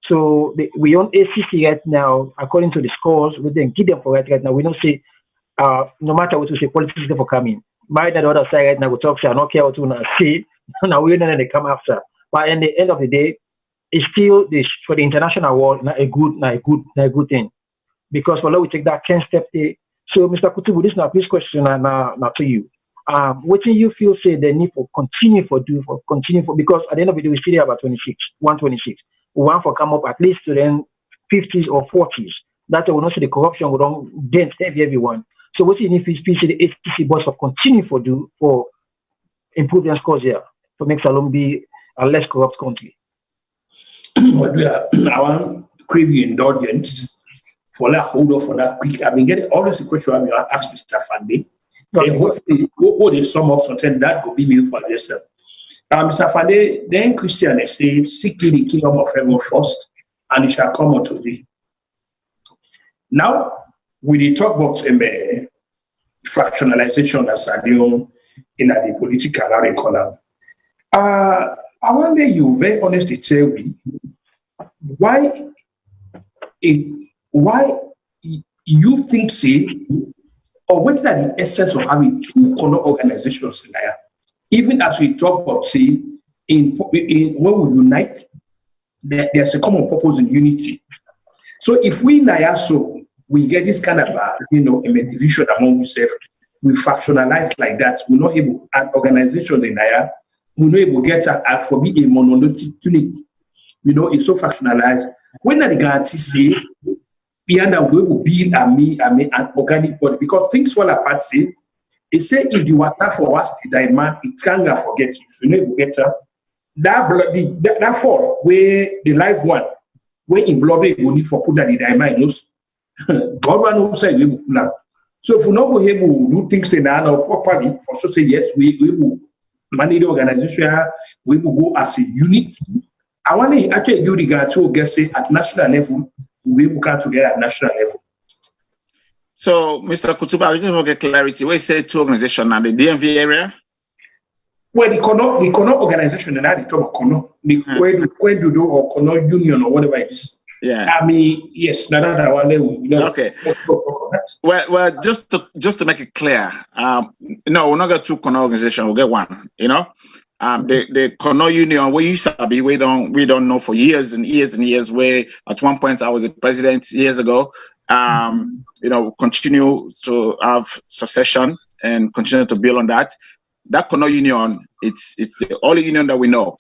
[SPEAKER 1] So we own ACC right now, according to the scores, we then give them for right now. We don't say, no matter what we say, politics for coming. By the other side right now, we talk, say, I don't care what we say, now we're not going to come after. But at the end of the day, it's still for the international world, not a good thing. Because for now we take that 10 step there. So Mr. Kutubu, this is now this question now to you. What do you feel say the need for continue for because at the end of the day we still have about 126. We want for come up at least to then 50s or 40s. That will not see the corruption will don't dent everyone. So what do you need to see the HTC boss for continue for improve their scores here to make Salone be a less corrupt country?
[SPEAKER 3] But we are our crave indulgence. For that, hold off on that quick. I've been getting all this question I'm going to ask Mr. Fande. Okay. And hopefully, what they sum up something that could be meaningful for yourself. Mr. Fande, then Christian say, seek the kingdom of heaven first, and it shall come unto thee. Now, we talk about fractionalization as a new in the political column. I wonder you very honestly tell me why you think say or what are the essence of having two color organizations in there? Even as we talk about say in when we unite, there's a common purpose and unity. So if we so we get this kind of a division among ourselves, we fractionalize like that, we're not able to add organizations in there, we're not able to get for me a monolithic unit. It's so fractionalized. When the guarantee say beyond that we will build an organic body because things fall apart. Say they say if the water for us the demand, it can't forget you. So you get that fall where the live one where in blood we need for put that the demand knows God knows say we will plan. So if we not go able to do things in our properly for so say yes we will manage the organization, we will go as a unit. I want to actually do regard to get say at national level. We will come together at national level.
[SPEAKER 2] So, Mr. Kutuba, I just want to get clarity. We say two organizations now, the DMV area?
[SPEAKER 3] Well, the Kono organization, and the top of Kono, the Kwedudo or Kono Union or whatever it is.
[SPEAKER 2] Yeah.
[SPEAKER 3] I mean, yes,
[SPEAKER 2] okay. Well, just to make it clear, no, we're not going to two Kono organizations, we'll get one, the Kono Union, where you sabi, we don't know for years and years and years. Where at one point I was a president years ago. Continue to have succession and continue to build on that. That Kono Union, it's the only union that we know.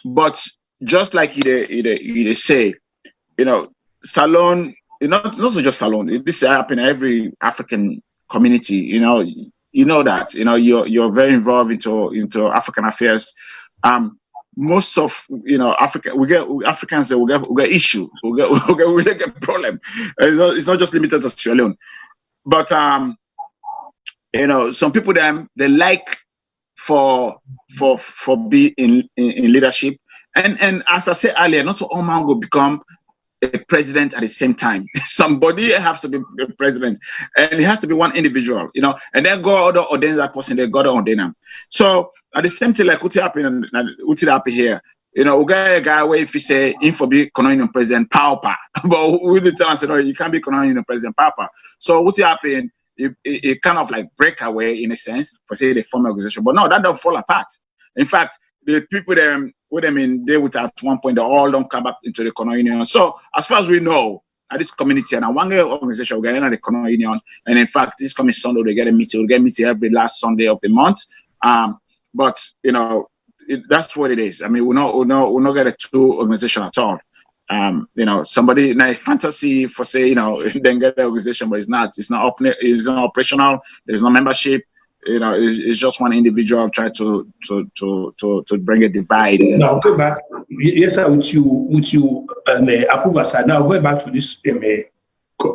[SPEAKER 2] But just like you say, Salone, not just Salone. This happens in every African community. You know that. You're very involved into African affairs. Most of Africa, Africans that we get issue, we get problem. It's not just limited to Sierra Leone, but some people they like for be in leadership, and as I said earlier, not all man will become a president at the same time. Somebody has to be a president, and it has to be one individual, and then God ordains that person, they God ordain them. So at the same time, like what happened here, we got a guy where if he say in for be Kono president, power, but we did tell us, no, you can't be Kono president, power. So what happened? It kind of like break away in a sense for say the former organization, but no, that don't fall apart. In fact, the people there with at one point, they all don't come back into the Kono Union. So as far as we know, at this community and one organization, we get in the Kono Union, and in fact, this coming Sunday they get a meeting. We get a meeting every last Sunday of the month. But that's what it is. I mean, we're not get a true organization at all. Somebody in a fantasy for say, then get the organization, but it's not operational. There's no membership. It's just one individual try to bring a divide.
[SPEAKER 3] Now go back. Yes, sir. With you approve aside. Now going back to this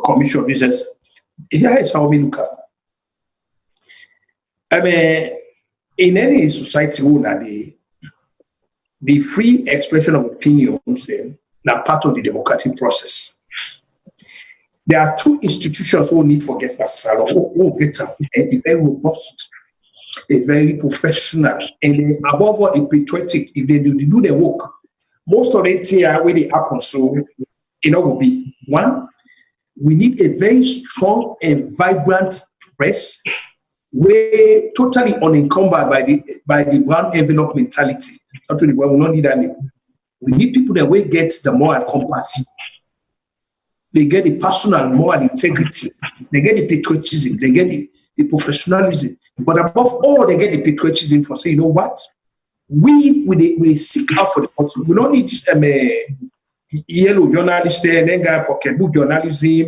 [SPEAKER 3] commission business. Here is how we look at. In any society, the free expression of opinions are part of the democratic process. There are two institutions who need to get that salon, who get a very robust, a very professional, and above all, a patriotic. If they do their work, most of it here where they happen. So, will be one. We need a very strong and vibrant press. We're totally unencumbered by the brown envelope mentality. Actually, we don't need any. We need people that will get the moral compass. They get the personal moral integrity. They get the patriotism. They get the professionalism. But above all, they get the patriotism for saying, you know what? We seek out for the country. We don't need this yellow journalist there, then guy pocketbook journalism,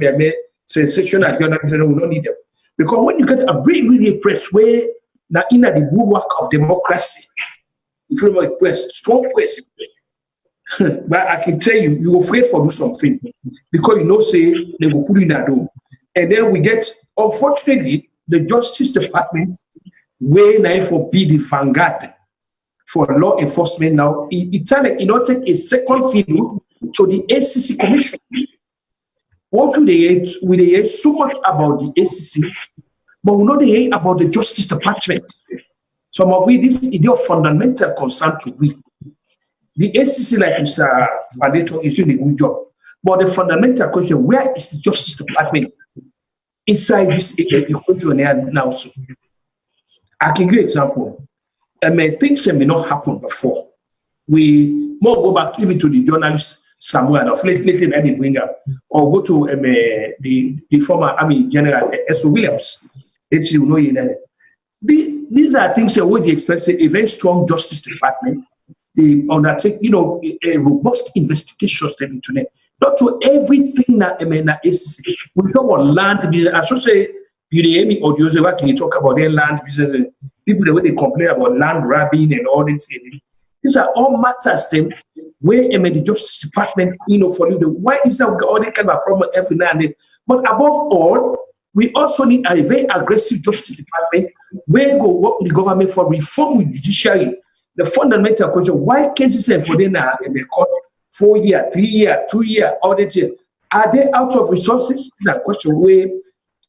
[SPEAKER 3] sensational journalism. We don't need them. Because when you get a really press where now in the bulwark of democracy, if you have a press, strong press, but I can tell you, you're afraid for do something because say they will put in that door. And then we get, unfortunately, the Justice Department way now for be the vanguard for law enforcement now. It take a second field to the ACC Commission. What do they hear so much about the ACC, but we know they hear about the Justice Department. Some of this is of fundamental concern to we. The ACC, like Mr. Fadeto, is doing a good job. But the fundamental question, where is the Justice Department inside this equation now? So I can give you an example. Things that may not happen before. We more go back even to the journalist somewhere enough. Lately, let me bring up or go to the former Army General S. Williams. These are things that we expect a very strong Justice Department. They undertake, a robust investigation internet. Not to everything that ACC. We talk about land business. I should say, you or you talk about their land business. People the way they complain about land grabbing and all this. These are all matters where the Justice Department, for you. Why is that all that kind of problem every now and then? But above all, we also need a very aggressive Justice Department where go work with the government for reform with judiciary. The fundamental question: why cases for them in the court 4 years, 3 years, 2 years, all that year? Are they out of resources? That question where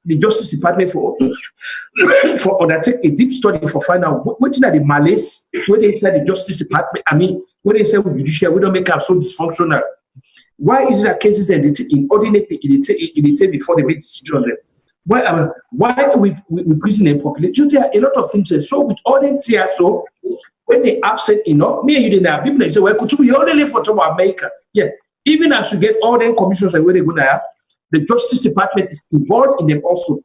[SPEAKER 3] the Justice Department for undertake a deep study for find out what are the malice where they say the Justice Department. Where they say with judiciary we don't make up so dysfunctional. Why is there cases that in ordinary it before they make decision on them? Why are we increasing the population? There are a lot of things. So with all the tears, so when they absent enough, me and you didn't have people say, well, could we only live for America? Yeah. Even as you get all the commissions and where they're going to have, the Justice Department is involved in them also.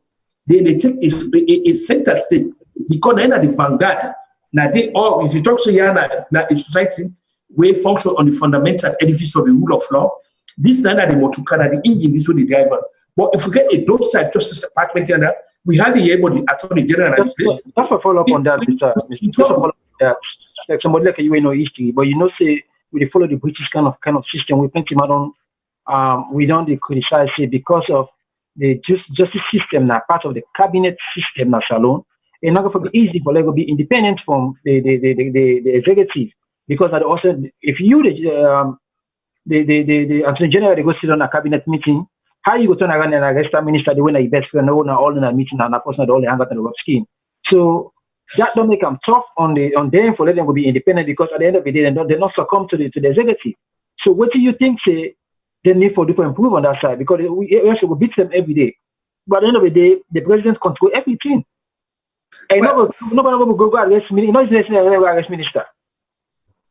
[SPEAKER 3] They take a center state because they're not the vanguard. Now they all, if you talk to Yana, now a society where function on the fundamental edifice of the rule of law, this is not the motukana, the engine, this is the driver. But if we get a those-side Justice Department, we hardly able the Attorney General.
[SPEAKER 1] Just a follow-up on that, Mr. Like somebody like you know history, but you know, say we follow the British kind of system. We think we don't criticize it because of the justice system now, part of the cabinet system now, Salone. And not going to be easy for them to be independent from the executive, because also if you the Attorney General they go sit on a cabinet meeting, how you go turn around and arrest a minister the way na best friend all in a meeting and a person that all hang out on the rough skin. So that don't make them tough on them for letting them be independent, because at the end of the day they not succumb to the executive. So what do you think say they need to do to improve on that side? Because we also beat them every day, but at the end of the day the president control everything. And nobody will go arrest minister. Not necessarily arrest minister.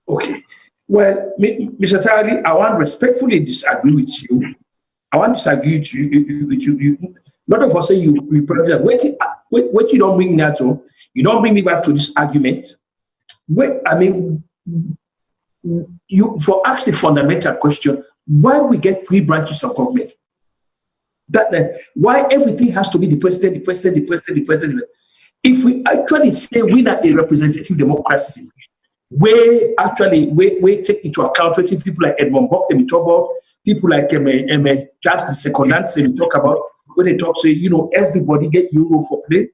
[SPEAKER 3] Okay. Well, Mr. Tari, I want to respectfully disagree with you. I want to disagree with you. Not of us say you represent. What you don't bring me to, you don't bring me back to this argument. You for ask the fundamental question: why we get 3 branches of government? Why everything has to be the president, the president, the president, the president? If we actually say we are a representative democracy, we take into account people like Edmond Burke, we talk about people like that's the second answer we talk about when they talk say everybody get euro for play.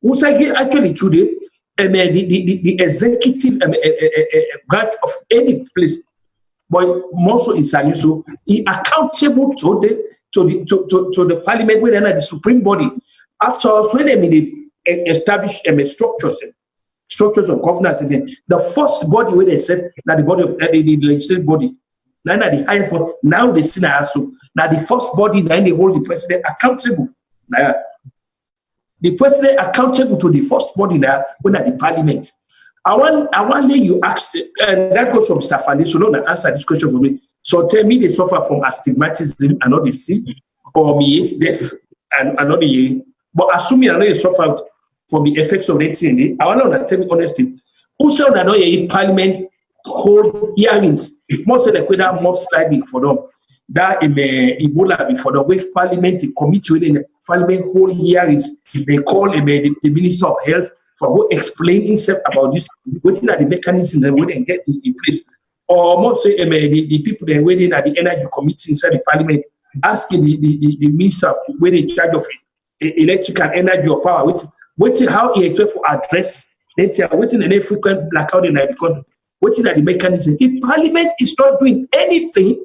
[SPEAKER 3] Also, actually today, the executive branch of any place, but more so in Sanuso, is accountable to the parliament when they're the supreme body. After us, when they establish structures of governance again. The first body where they said that the body of the legislative body, now the highest body, now the Senate also. Now the first body, now they hold the president accountable. Now the president accountable to the first body now when at the parliament. I want you ask, and that goes from Mr. Fande, so don't answer this question for me. So tell me they suffer from astigmatism and not the sick, or me is deaf and not the. But assuming I know they suffer from the effects of that thing, I want to tell you honestly, who said that in Parliament hold hearings? Most of the questions most likely for them. That in Ebola before the way Parliament committee within Parliament hold hearings, they call the Minister of Health for who explain himself about this, waiting at the mechanism and when get in place. Or most say the people that waiting at the Energy Committee inside the Parliament asking the Minister when in charge of electrical energy or power, which how he expect to address waiting an frequent blackout in the country, waiting at the mechanism. If Parliament is not doing anything,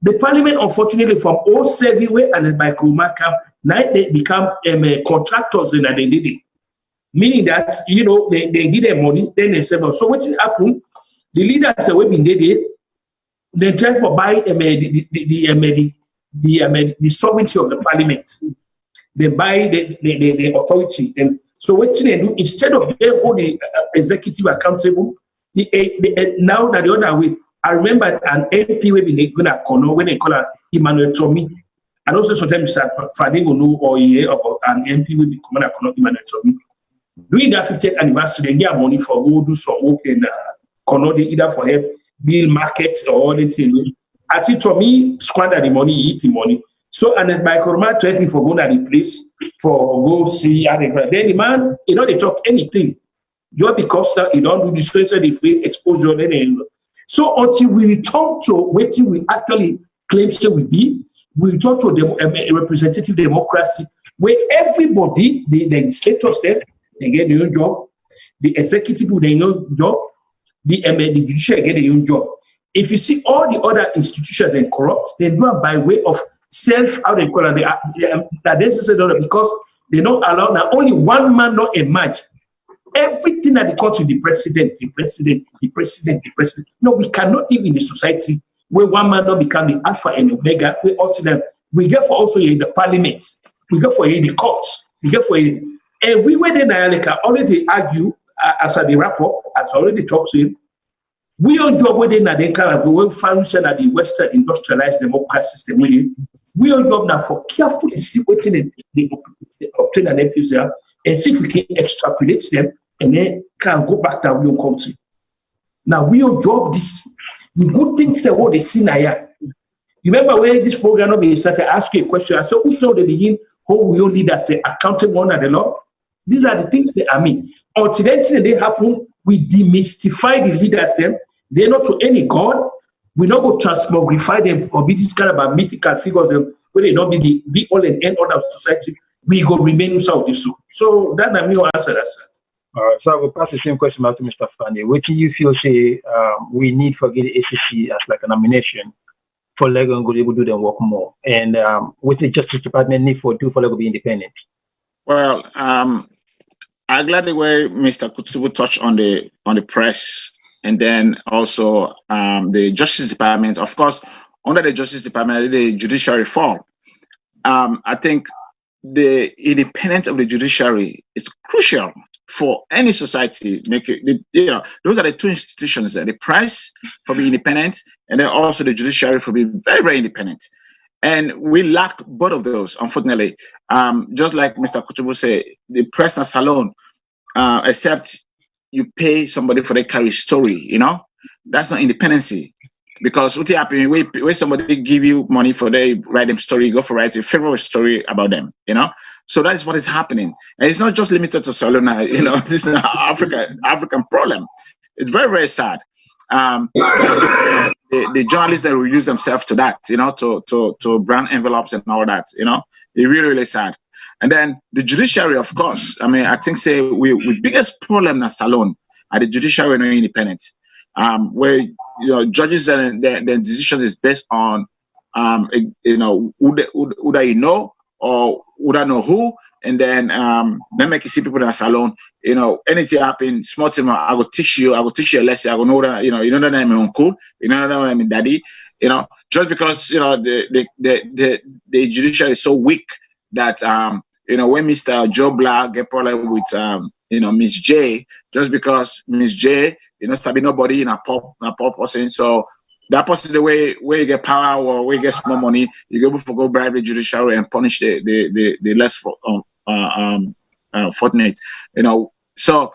[SPEAKER 3] the Parliament, unfortunately, from all everywhere and by Kumaka, now they become contractors in the day. Meaning that they give them money, then they say, well, so what happened? The leaders say we been there, they try to buy the sovereignty of the Parliament. They buy the authority. And so what they do, instead of they hold the executive accountable, now that the other way, I remember an MP when they call her Emmanuel Tommy, and also sometimes Fadingo know or about an MP will be Emmanuel Tommy. During that 50th anniversary, they get money for go do some work in Kono, either for help build markets or all that thing. I think Tommy squander the money, eat the money. So and then by Koroma threatening for going to the place for go see and then the man, they talk anything. Just because that you don't do this, so the free exposure, then. So until we return to what we actually claim to be, we return to a representative democracy where everybody, the legislators there, they get their own job, the executive they get their own job, the judiciary get their own job. If you see all the other institutions then corrupt, they do it by way of how they call it, because they don't allow now only one man not emerge. Everything that the country, the president. No, we cannot live in a society where one man not become the alpha and omega. We therefore also in the parliament. we go for the courts, we go for it. And we went in like I already argue as a rapper, as I already talked to him. We on job within that they kind of go function at the Western industrialized democracy system. We on job now for carefully see what's in the obtain an FUs there and see if we can extrapolate them and then can go back to our own country. Now we on job this. The good things that what they see now. You remember when this program we started asking a question? I said, who saw the begin? How we all leaders say accounting under the law? These are the things that I mean. Until they happen, we demystify the leaders them. They're not to any God. We not go transmogrify them or be this kind of mythical figures them where they not be the be all and end all of society. We go remain without this. So that I mean answer that, sir.
[SPEAKER 1] All right, so I will pass the same question back to Mr. Fande. What do you feel say we need for the ACC as like a nomination for Lego and go able to do them work more? And what the Justice Department need for do for Lego be independent?
[SPEAKER 2] Well, I'm glad the way Mr. Kutubu touched on the press and then also the Justice Department. Of course, under the Justice Department, the judicial reform. I think the independence of the judiciary is crucial for any society. Those are the two institutions: the press for being independent, and then also the judiciary for being very, very independent. And we lack both of those, unfortunately. Just like Mr. Kutubu said, the press and Salone, except you pay somebody for their carry story, that's not independency. Because what happens when somebody give you money for they write them story, you go for write a favorite story about them, So that's what is happening. And it's not just limited to Salone, this is an African problem. It's very, very sad. The journalists that will use themselves to that, to brand envelopes and all that, it's really, really sad. And then the judiciary, of course, I think we biggest problem in Salone are the judiciary not independent. Where judges and their decisions is based on who that you know or who that know who, and then make you see people that Salone, anything happen, small thing, I will teach you a lesson. I will know that you know that I'm uncle, you know that I'm daddy, just because the judiciary is so weak that when Mr. Joe Black get problem with Miss J, just because Miss J, sabi nobody in a poor person. So that person, the way you get power or where you get small money, you able to go bribe the judiciary and punish the less fortunate. So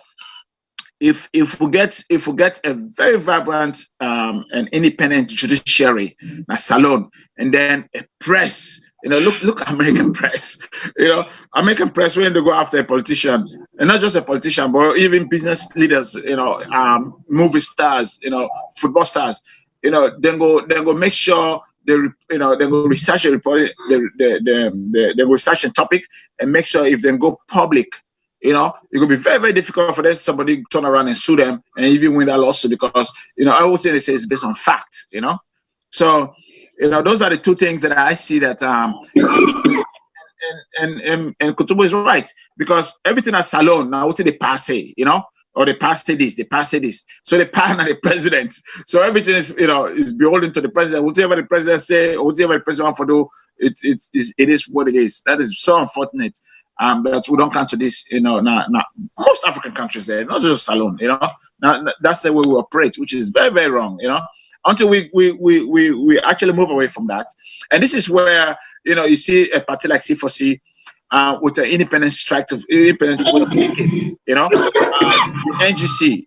[SPEAKER 2] if we get a very vibrant and independent judiciary, a Salone, and then a press. Look at American press. American press when they go after a politician, and not just a politician, but even business leaders. Movie stars. Football stars. Then go make sure they go research a report. They research a topic and make sure if they go public. It will be very, very difficult for somebody turn around and sue them and even win that lawsuit because I would say they say it's based on fact. So. Those are the two things that I see that and Kutubu is right because everything at Salone now what's the passe, or the passe this, the passe this. So the partner the president. So everything is is beholden to the president. Whatever the president say or whatever the president want to do, it is what it is. That is so unfortunate. That we don't come to this, now most African countries there, not just Salone, now that's the way we operate, which is very, very wrong, until we actually move away from that. And this is where, you see a party like C4C with an independent way of thinking, the NGC,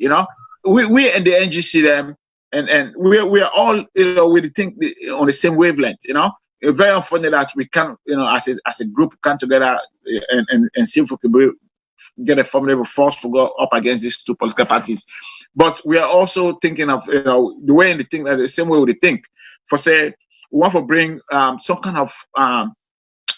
[SPEAKER 2] we and the NGC them, and we are all, we think on the same wavelength, It's very unfortunate that we can, as a group come together and see if we can get a formidable force to go up against these two political parties. But we are also thinking of, the way they think, the same way we think. For say, we want to bring some kind of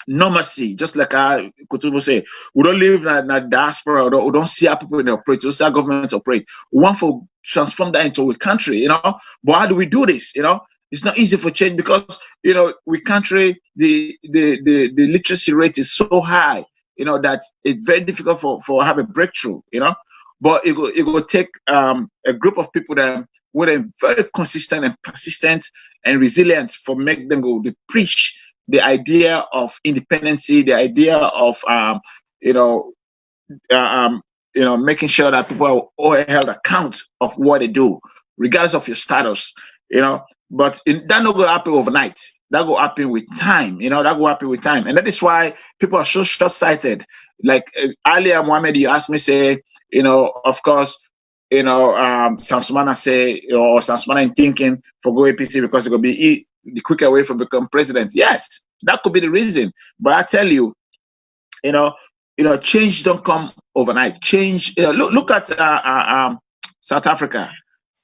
[SPEAKER 2] normalcy, just like Kutubu say. We don't live in a diaspora, we don't see how people operate, we don't see how governments operate. We want to transform that into a country, But how do we do this, It's not easy for change because, we country, the literacy rate is so high, that it's very difficult for have a breakthrough, But it will take a group of people that were very consistent and persistent and resilient for make them go to preach the idea of independency, the idea of making sure that people are all held account of what they do, regardless of your status, But that not going to happen overnight. That will happen with time, that will happen with time. And that is why people are so short-sighted. Like earlier, Mohammed, you asked me, say, of course, Sansumana say, or Sansumana in thinking for go APC because it could be the quicker way from become president. Yes, that could be the reason. But I tell you, change don't come overnight. Change. Look at South Africa.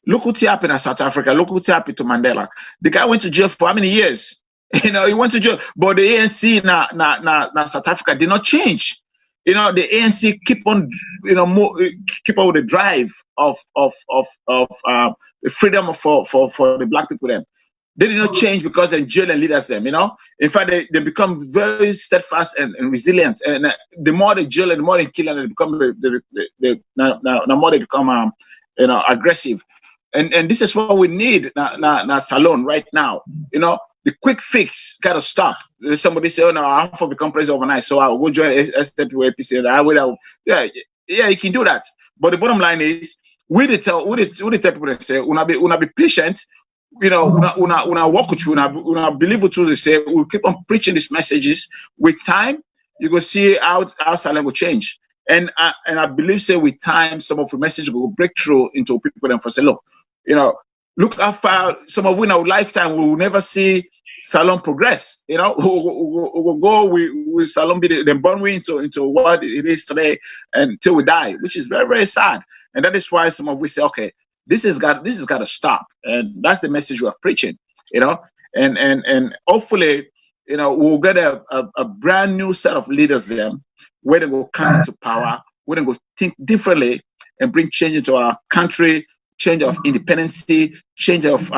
[SPEAKER 2] Look what happened in South Africa. Look what happened to Mandela. The guy went to jail for how many years? He went to jail. But the ANC na South Africa did not change. The ANC keep on, keep on with the drive of the freedom for the black people. Them, they did not change because they jail and leaders them. In fact, they become very steadfast and resilient. And the more they jail and the more they kill, and they become the more they become aggressive. And this is what we need na Salone right now. The quick fix gotta stop. Somebody say, "Oh no, I have to become president overnight, so I'll go join APC." Yeah, you can do that. But the bottom line is, we tell people and say, "Una be patient." Una work with you. Una believe what they say. We'll keep on preaching these messages. With time, you go see how Salone will change. And I believe, say, with time, some of the message will break through into people and say, look how far some of in our lifetime we will never see Salone progress. We'll go with Salone be the born way into what it is today until we die, which is very, very sad. And that is why some of we say, okay, this has got to stop. And that's the message we're preaching, and hopefully, we'll get a brand new set of leaders there where they will come into power, where they will think differently and bring change into our country, change of independency, change of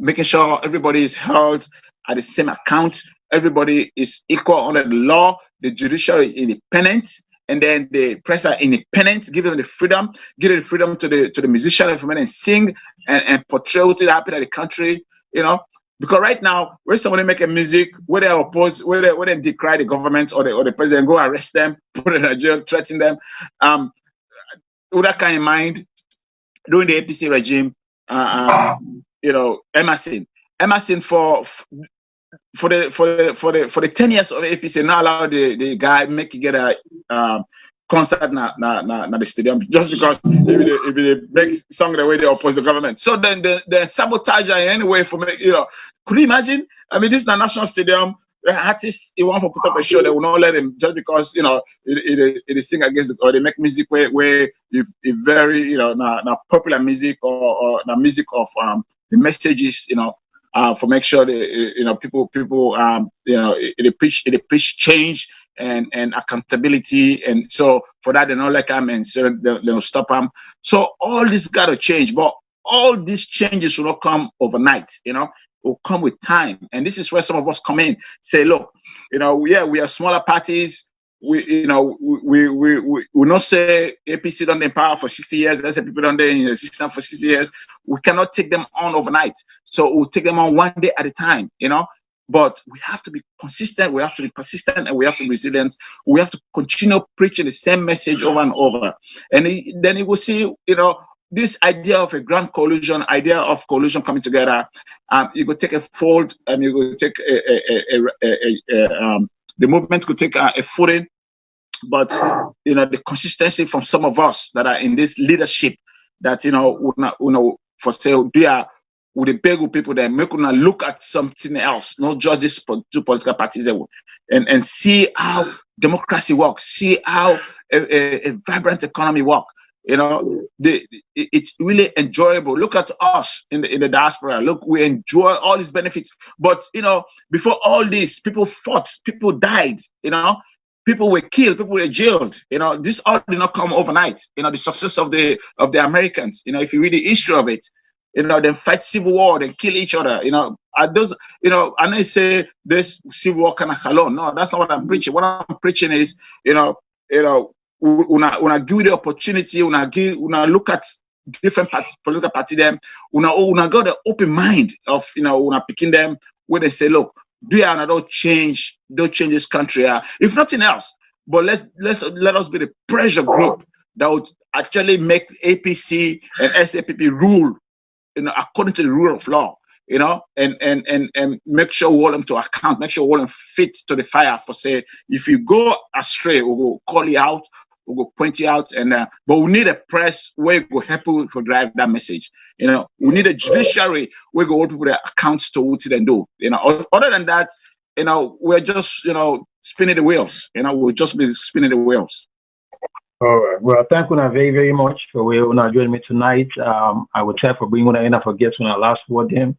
[SPEAKER 2] making sure everybody is held at the same account, everybody is equal under the law, the judiciary is independent, and then the press are independent, give them the freedom to the musician and sing and portray what happened in the country, Because right now, when somebody make a music, where they oppose, where they decry the government or the president, go arrest them, put them in jail, threaten them. With that kind of mind, during the APC regime, Emerson for the 10 years of APC, not allow the guy make you get a concert na the stadium just because if they make song the way they oppose the government. So then the sabotage anyway for me, could you imagine? I mean, this is a national stadium. The artists, he want to put up a show, they will not let him just because it sing against or they make music where if very popular music or the music of the messages for make sure that people they preach change and accountability, and so for that they don't like him, and so they'll stop him. So all this got to change, but all these changes will not come overnight. Will come with time, and this is where some of us come in. Say, look, we are smaller parties. We not say APC done in power for 60 years. Let's say people done in the system for 60 years. We cannot take them on overnight. So we'll take them on one day at a time. But we have to be consistent. We have to be persistent, and we have to be resilient. We have to continue preaching the same message over and over, and then you will see, this idea of a grand coalition, idea of coalition coming together, you could take a fold, and you could take the movement could take a footing, but the consistency from some of us that are in this leadership, that for sale, they are with the big people that make una look at something else, not just these two political parties, and see how democracy works, see how a vibrant economy works. It's really enjoyable. Look at us in the diaspora. Look, we enjoy all these benefits. But before all this, people fought, people died. People were killed, people were jailed. This all did not come overnight. The success of the Americans. If you read the history of it, they fight civil war, they kill each other. Those, I know say this civil war kind of Salone. No, that's not what I'm preaching. What I'm preaching is, una give the opportunity, una look at different political party them, una got the open mind of una picking them where they say, look, do another change, don't change this country. If nothing else, but let us be the pressure group that would actually make APC and SAPP rule, according to the rule of law, and make sure we hold them to account, make sure we hold them fit to the fire for say, if you go astray, we'll call you out, we'll point you out, but we need a press where we go help people to drive that message. We need a judiciary where we go hold people their accounts to what they do. Other than that, we're just spinning the wheels. We'll just be spinning the wheels.
[SPEAKER 1] All right. Well, thank you very, very much for joining me tonight. I will try for bringing on enough for guests when I last word them.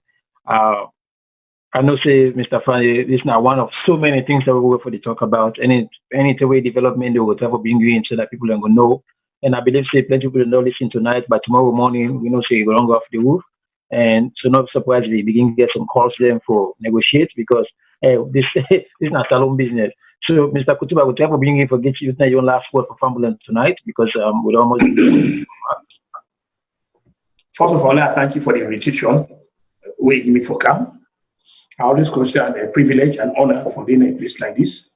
[SPEAKER 1] I know, say, Mr. Fanny, this is now one of so many things that we will for to talk about. Any way development, they will try for bring you in so that people are going to know. And I believe, say, plenty of people don't listen tonight, but tomorrow morning, say, you will go off the roof. And so, not surprised we begin to get some calls them for negotiate because this is not Salone business. So, Mr. Kutubu, I will try for bringing in for get you your last word for Fambuland tonight because we're almost.
[SPEAKER 3] First of all, I thank you for the invitation. We give me for come. I always consider it a privilege and honor for being in a place like this.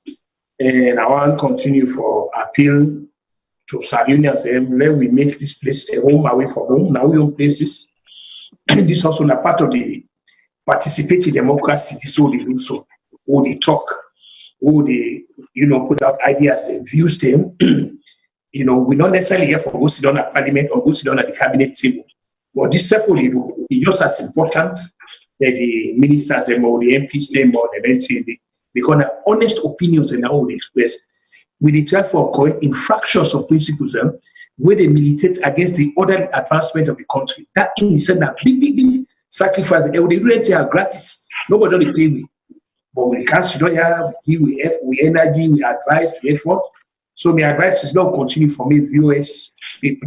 [SPEAKER 3] And I want to continue for appeal to Salone and say, let we make this place a home away from home. Now we own places. And this also a part of the participatory democracy. This is what they do so. What they talk, what they, put out ideas and views them. We're not necessarily here for go sit down at parliament or go sit down at the cabinet table. But this definitely is just as important that the ministers or the MPs them or the NCA, because honest opinions and how they express. We declare for correct infractions of principles where they militate against the orderly advancement of the country. That in itself, that big sacrifice. And they do it gratis. Nobody only pay with. But we can't sit down here, we energy, we advise, we effort. So my advice is not continue for me, viewers,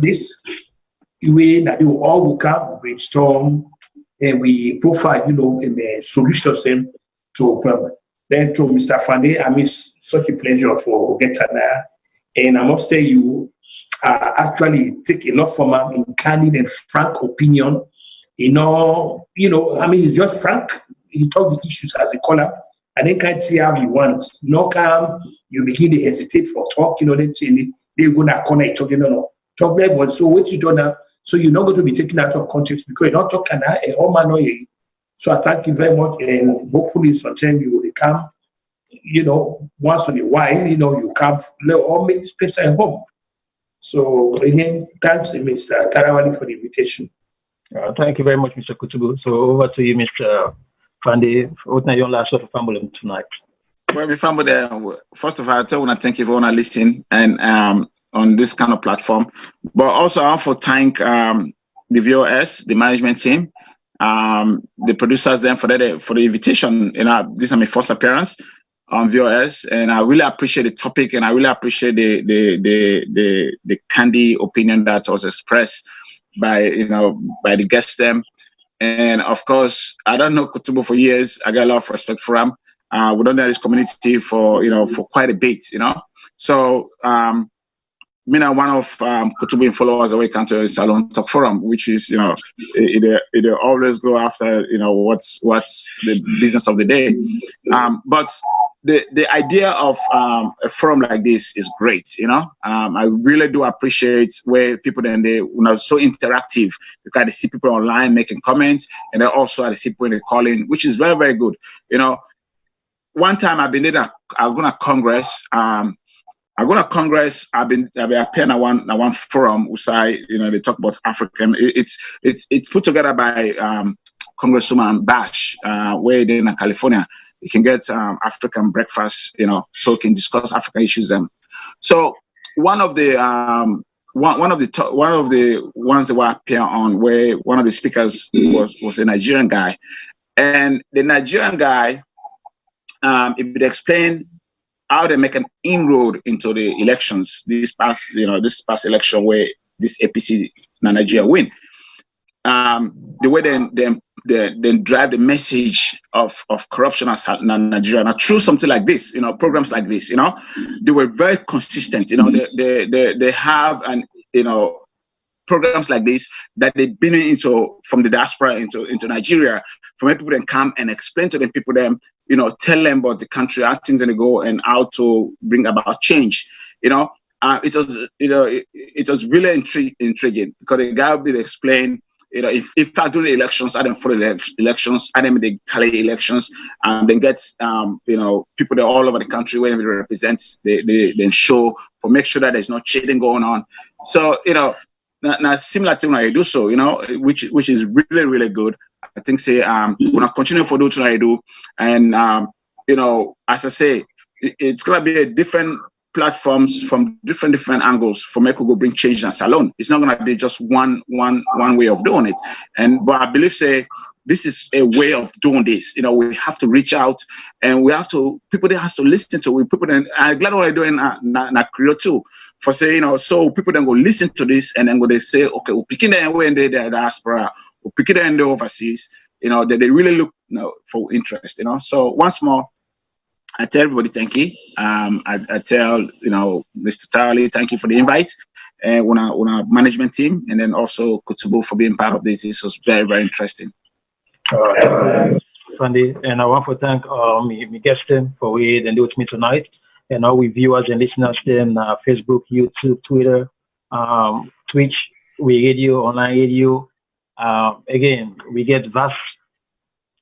[SPEAKER 3] this way that they all will come, we brainstorm, and we profile, in the solutions then to problem. Then to Mr. Fande, it's such a pleasure for getting there. And I must tell you, actually take a lot from him in candid and frank opinion. It's just frank. He talk the issues as a caller, and then can't see how he wants. No calm, you begin to hesitate for talk, they're going to corner each other, talk like what, so what you do now? So you're not going to be taken out of context because you're not talking all manner. So I thank you very much, and hopefully sometime you will come, once in a while, you come or make this place at home. So again, thanks, Mr. Tarawali, for the invitation.
[SPEAKER 1] Thank you very much, Mr. Kutubu. So over to you, Mr. Fande. What's your last word for Fambuland tonight?
[SPEAKER 2] Well, first of all, I want to thank you for listening and on this kind of platform. But also, I want to thank the viewers, the management team, the producers, them for the invitation. This is my first appearance on viewers, and I really appreciate the topic, and I really appreciate the candid opinion that was expressed by the guests them. And of course, I don't know Kutubu for years. I got a lot of respect for him. We don't know this community for quite a bit, So me and one of Kutubu followers away come to Salone Talk Forum, which is it always go after what's the business of the day. But the idea of a forum like this is great. I really do appreciate where people then they so interactive because they see people online making comments, and they also are the people when they call in, which is very, very good. One time I've been there, I'm going to Congress. I've been appearing at one forum usai, they talk about African. It's put together by Congresswoman Bash, where in California. You can get African breakfast, so you can discuss African issues. So one of the ones that were appear on where one of the speakers was a Nigerian guy, and the Nigerian guy, it would explain how they make an inroad into the elections this past election where this APC Nigeria win. The way they drive the message of corruption as Nigeria. Now through something like this, programs like this, they were very consistent. They have an programs like this that they've been into from the diaspora into Nigeria, for many people to come and explain to them people them, tell them about the country, how things gonna go, and how to bring about change. It was really intriguing because the guy will be explain. If I do the elections, I don't follow the elections, I don't make tally elections, then get people that all over the country where they represent, they show for make sure that there's no cheating going on. So now similar to when I do so, which is really really good. I think we're gonna continue for those I do, and as I say, it's gonna be a different platforms from different angles for me to go bring change in Salone. It's not gonna be just one way of doing it. But I believe this is a way of doing this. We have to reach out, and we have to people that has to listen to. People then I'm glad what I do in Korea too. For so people then go listen to this and then go they say, okay, we're picking them when they're the diaspora, we're picking them in the overseas. That they really look for interest. So once more, I tell everybody thank you. I tell Mr. Tarley thank you for the invite, and on our management team, and then also Kutubu for being part of this. This was very very interesting.
[SPEAKER 1] Sandy, and I want to thank my guests for what they do with me tonight, and all we viewers and listeners in Facebook, YouTube, Twitter, Twitch, we radio, online radio. Again, we get vast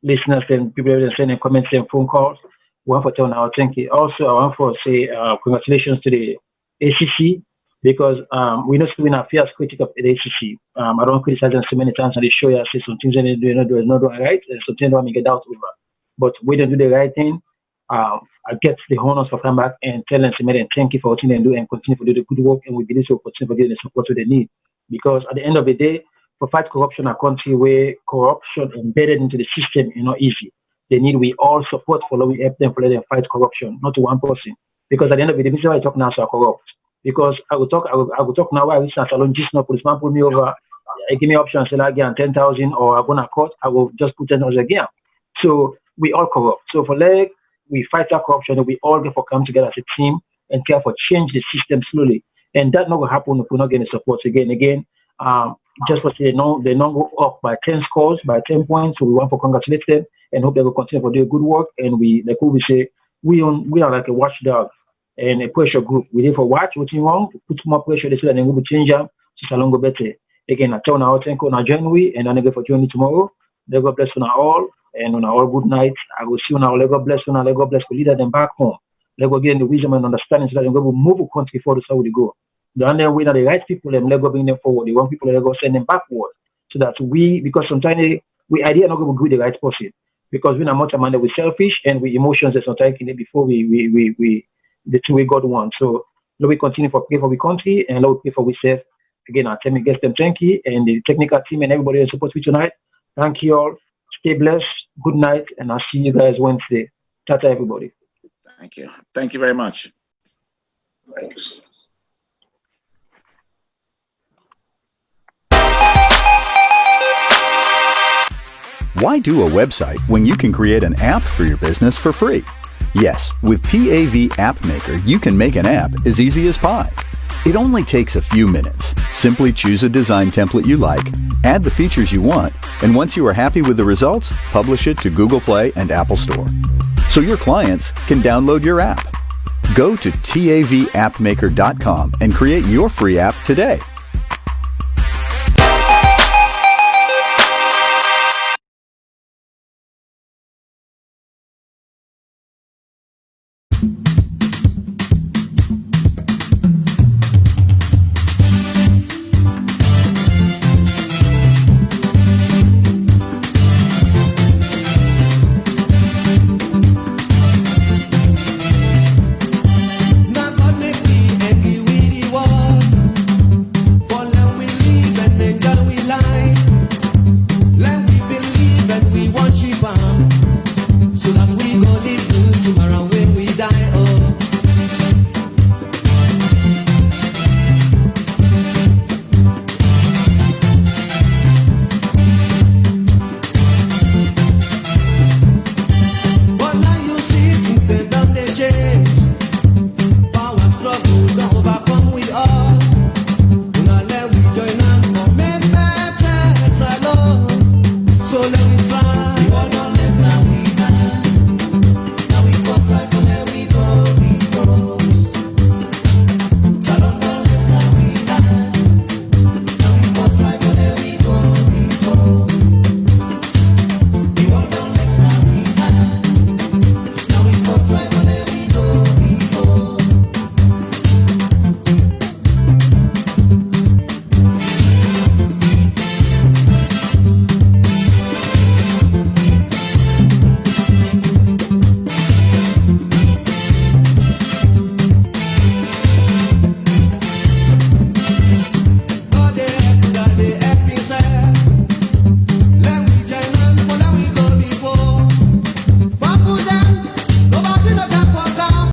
[SPEAKER 1] listeners and people that sending comments and phone calls. One for telling our thank you. Also, I want to say congratulations to the ACC because we know we are fierce critic of the ACC. I don't criticize them so many times on the show. I say some things they do not do right, and some things they get out over. But we don't do the right thing. I get the honors for coming back and tell them thank you for what they do and continue to do the good work, and we believe so continue to get the support they need. Because at the end of the day, for fight corruption in a country where corruption embedded into the system is not easy. They need we all support for we help them for let them fight corruption, not to one person. Because at the end of the day, this is why I talk now so corrupt. Because I will talk now why I wish Salone just no policeman put me over, give me option say again 10,000 or I go to court, I will just put 10,000 again. So we all corrupt. So for we fight that corruption, we all get for come together as a team and care for change the system slowly. And that not will happen if we're not getting support again. Just for say no, they not go up by 10 scores, by 10 points. So we want to congratulate them and hope they will continue to do good work. And we say we are like a watchdog and a pressure group. We need for watch what's wrong, put more pressure, they say that they will change them to Salone go better. Again, I tell now thank you on January and then I go for joining tomorrow. Let God bless you all and on all good night. I will see you now. Let God bless you now. Let God bless the leader them back home. Let God give them the wisdom and understanding so that they will move the country forward so we go. Then we are the right people and let go bring them forward. The wrong people let go send them backward. So that because sometimes we idea not going to be the right person. Because we're not man that we're selfish and we emotions that sometimes before we the two way God wants. So let we continue for pray for the country and let we pray for we self. Again, I tell me guests them thank you and the technical team and everybody that supports me tonight. Thank you all. Stay blessed. Good night and I'll see you guys Wednesday. Tata everybody.
[SPEAKER 2] Thank you. Thank you very much.
[SPEAKER 3] Thank you, sir.
[SPEAKER 5] Why do a website when you can create an app for your business for free? Yes, with TAV App Maker, you can make an app as easy as pie. It only takes a few minutes. Simply choose a design template you like, add the features you want, and once you are happy with the results, publish it to Google Play and Apple Store. So your clients can download your app. Go to TAVAppmaker.com and create your free app today.